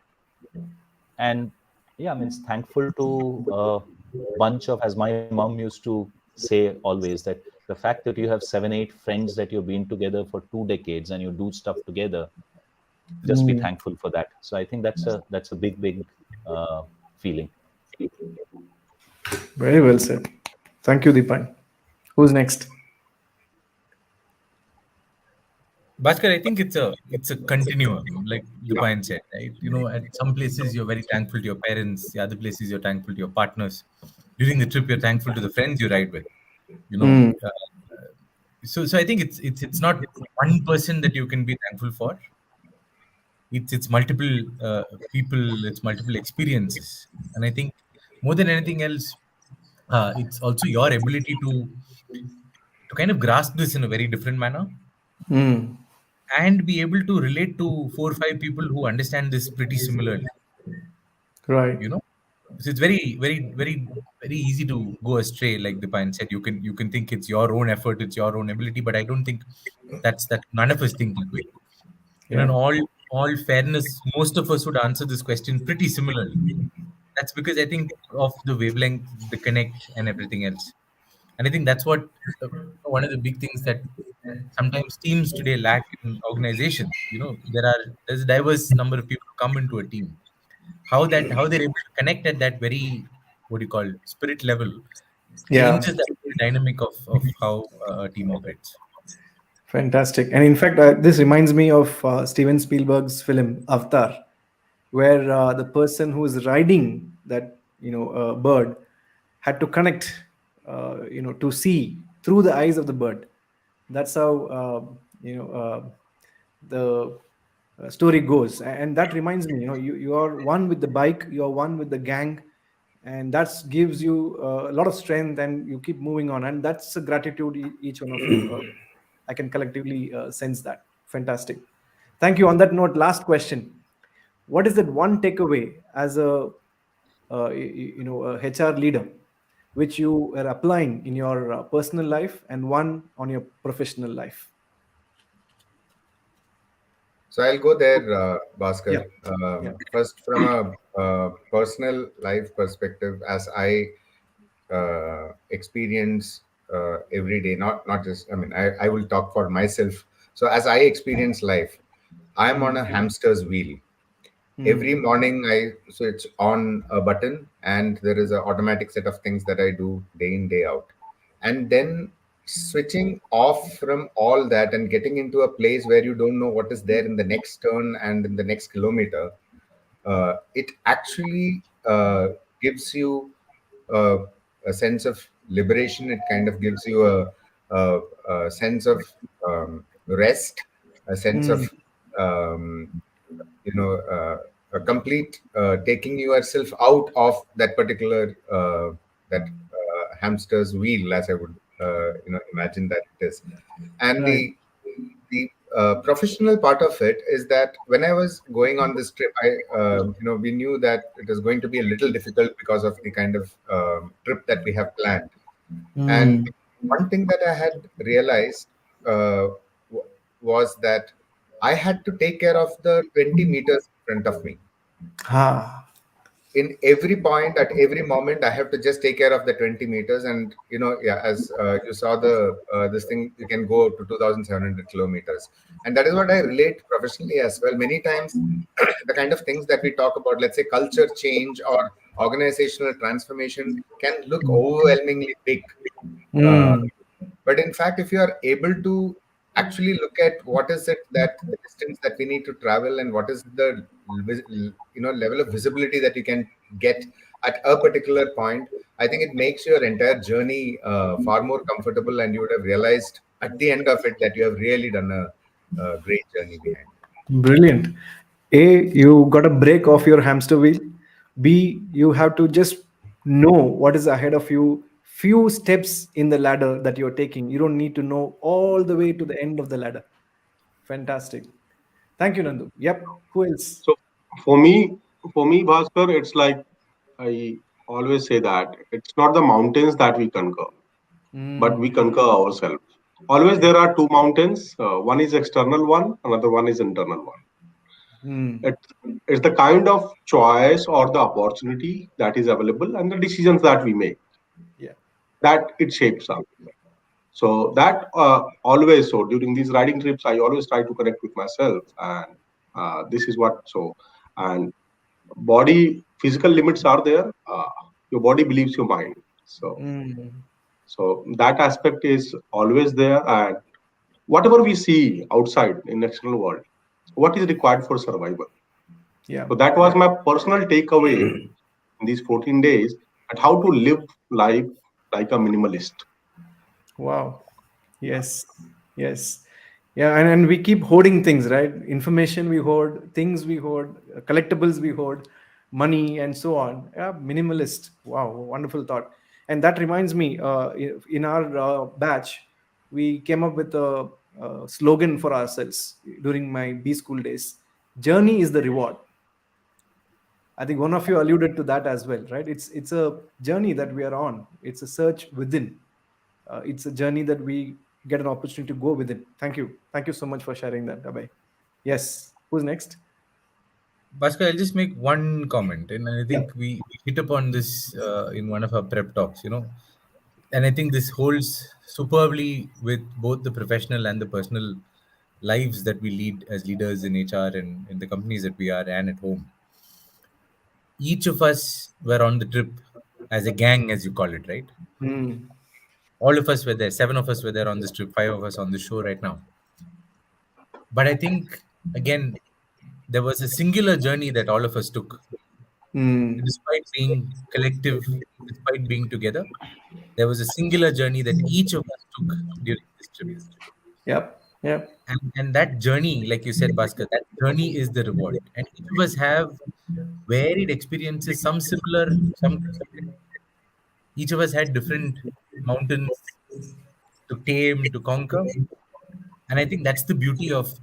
And yeah, I mean, it's thankful to a bunch of, as my mom used to say always, that the fact that you have 7-8 friends that you've been together for 2 decades and you do stuff together, just be thankful for that. So I think that's a big feeling. Very well said. Thank you, Deepan. Who's next? Bhaskar, I think it's a continuum, like Deepan said, right? At some places you're very thankful to your parents, the other places you're thankful to your partners. During the trip, you're thankful to the friends you ride with. You know, uh, so I think it's not one person that you can be thankful for. It's multiple people, it's multiple experiences, and I think more than anything else, it's also your ability to kind of grasp this in a very different manner and be able to relate to 4 or 5 people who understand this pretty similarly. Right. You know, so it's very easy to go astray. Like the Pine said, you can think it's your own effort, it's your own ability, but I don't think that none of us think that way. In Yeah. all fairness, most of us would answer this question pretty similarly. That's because I think of the wavelength, the connect, and everything else. And I think that's what one of the big things that sometimes teams today lack in organizations. There's a diverse number of people who come into a team. How they're able to connect at that very, what do you call, spirit level, Yeah. changes the dynamic of how a team operates. Fantastic. And in fact, this reminds me of Steven Spielberg's film Avatar, where the person who is riding that bird had to connect, to see through the eyes of the bird. That's how the story goes. And that reminds me, you are one with the bike, you are one with the gang, and that gives you a lot of strength, and you keep moving on. And that's a gratitude each one of you. I can collectively sense that. Fantastic. Thank you. On that note, last question: what is that one takeaway as a a HR leader, which you are applying in your personal life, and one on your professional life? So I'll go there, Bhaskar. Yeah. Yeah. First, from a personal life perspective, as I experience every day, not just, I mean, I will talk for myself. So as I experience life, I'm on a hamster's wheel. Every morning, so it's on a button, and there is an automatic set of things that I do day in, day out. And then switching off from all that and getting into a place where you don't know what is there in the next turn and in the next kilometer, it actually gives you uh, a sense of liberation. It kind of gives you a sense of rest, a sense of um, a complete taking yourself out of that particular that hamster's wheel, as I would imagine that it is. And Right. the professional part of it is that when I was going on this trip, we knew that it was going to be a little difficult because of the kind of trip that we have planned. And Mm. one thing that I had realized was that I had to take care of the 20 meters in front of me. Ha. In every point, at every moment, I have to just take care of the 20 meters. And, yeah, as you saw this thing, you can go to 2,700 kilometers. And that is what I relate professionally as well. Many times, the kind of things that we talk about, let's say culture change or organizational transformation, can look overwhelmingly big. Uh, Mm. but in fact, if you are able to actually look at what is it that the distance that we need to travel and what is the level of visibility that you can get at a particular point, I think it makes your entire journey far more comfortable, and you would have realized at the end of it that you have really done a great journey behind. Brilliant. A, you got a break off your hamster wheel. B, you have to just know what is ahead of you. Few steps in the ladder that you're taking. You don't need to know all the way to the end of the ladder. Fantastic. Thank you, Nandu. Yep. Who else? So for me, Bhaskar, it's like I always say that it's not the mountains that we conquer, but we Mm. conquer ourselves. Always there are two mountains. One is external one, another one is internal one. Mm. It's, it's the kind of choice or the opportunity that is available and the decisions that we make Yeah. that it shapes us. So that always, so during these riding trips, I always try to connect with myself, and this is what so and body physical limits are there. Your body believes your mind. Mm. So that aspect is always there, and whatever we see outside in external world, what is required for survival. Yeah. So that was Yeah. my personal takeaway in these 14 days at how to live life like a minimalist. Wow. Yes. Yes. Yeah. And we keep hoarding things, right? Information we hoard, things we hoard, collectibles we hoard, money, and so on. Yeah. Minimalist. Wow. Wonderful thought. And that reminds me, in our batch, we came up with a slogan for ourselves during my B school days. Journey is the reward. I think one of you alluded to that as well, right? It's a journey that we are on. It's a search within. It's a journey that we get an opportunity to go within. Thank you so much for sharing that, Abhay. Yes, who's next? Bhaskar, I'll just make one comment, and I Yeah. think we hit upon this in one of our prep talks, and I think this holds superbly with both the professional and the personal lives that we lead as leaders in HR and in the companies that we are and at home. Each of us were on the trip as a gang, as you call it, right? Hmm. All of us were there. 7 of us were there on this trip. 5 of us on the show right now. But I think again, there was a singular journey that all of us took. Hmm. Despite being collective, despite being together, there was a singular journey that each of us took during this trip. Yep. Yep. And that journey, like you said, Bhaskar, that journey is the reward. And each of us have varied experiences, some similar, some different. Each of us had different mountains to tame, to conquer. And I think that's the beauty of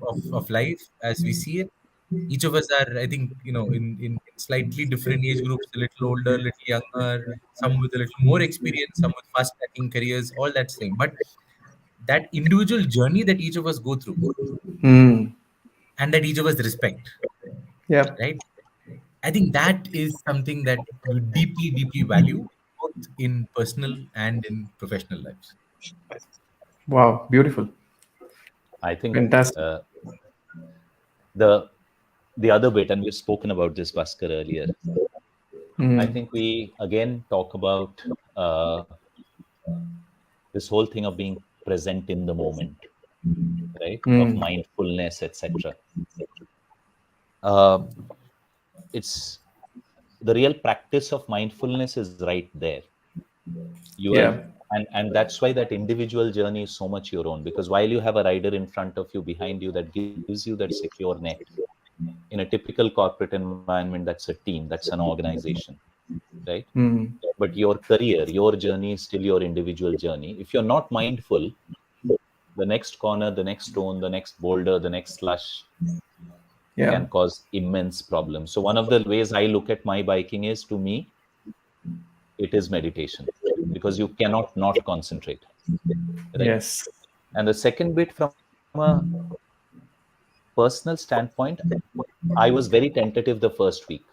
life as we see it. Each of us are, I think, in slightly different age groups, a little older, a little younger, some with a little more experience, some with fast tracking careers, all that same. But that individual journey that each of us go through Hmm. and that each of us respect, Yep. right? I think that is something that we deeply, deeply value, both in personal and in professional lives. Wow. Beautiful. I think Fantastic. the the other bit, and we've spoken about this, Bhaskar, earlier. I Hmm. think we again talk about this whole thing of being present in the moment, right? Of mindfulness, etc. It's the real practice of mindfulness is right there. You are, Yeah. and that's why that individual journey is so much your own, because while you have a rider in front of you, behind you, that gives you that secure net. In a typical corporate environment, that's a team, that's an organization, right? But your career, your journey is still your individual journey. If you're not mindful, the next corner, the next stone, the next boulder, the next slush Yeah. can cause immense problems. So one of the ways I look at my biking is, to me, it is meditation, because you cannot not concentrate, right? Yes. And the second bit, from a personal standpoint, I was very tentative the first week.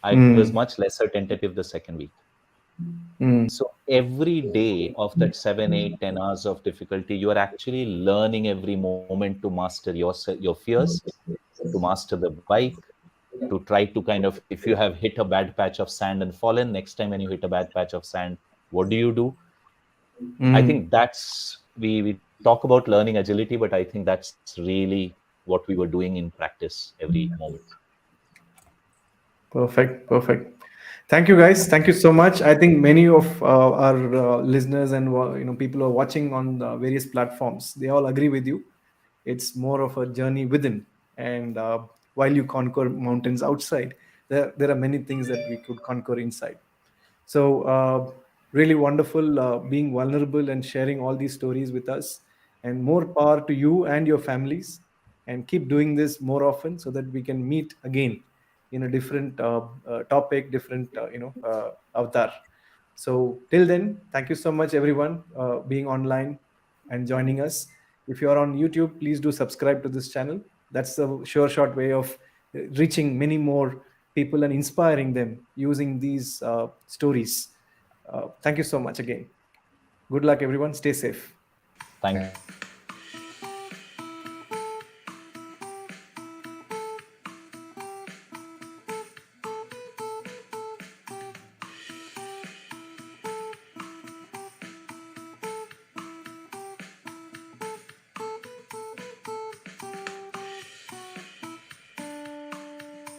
I was much lesser tentative the second week. So every day of that 7, 8, 10 hours of difficulty, you are actually learning every moment to master your fears, to master the bike, to try to kind of, if you have hit a bad patch of sand and fallen, next time when you hit a bad patch of sand, what do? I think that's, we talk about learning agility, but I think that's really what we were doing in practice every moment. Perfect. Perfect. Thank you, guys. Thank you so much. I think many of our listeners and people who are watching on the various platforms, they all agree with you. It's more of a journey within, and while you conquer mountains outside, there are many things that we could conquer inside. So, really wonderful being vulnerable and sharing all these stories with us. And more power to you and your families. And keep doing this more often so that we can meet again in a different topic, different avatar. So till then, thank you so much, everyone, being online and joining us. If you are on YouTube, please do subscribe to this channel. That's a sure short way of reaching many more people and inspiring them using these stories. Thank you so much again. Good luck, everyone. Stay safe. Thank Thank you.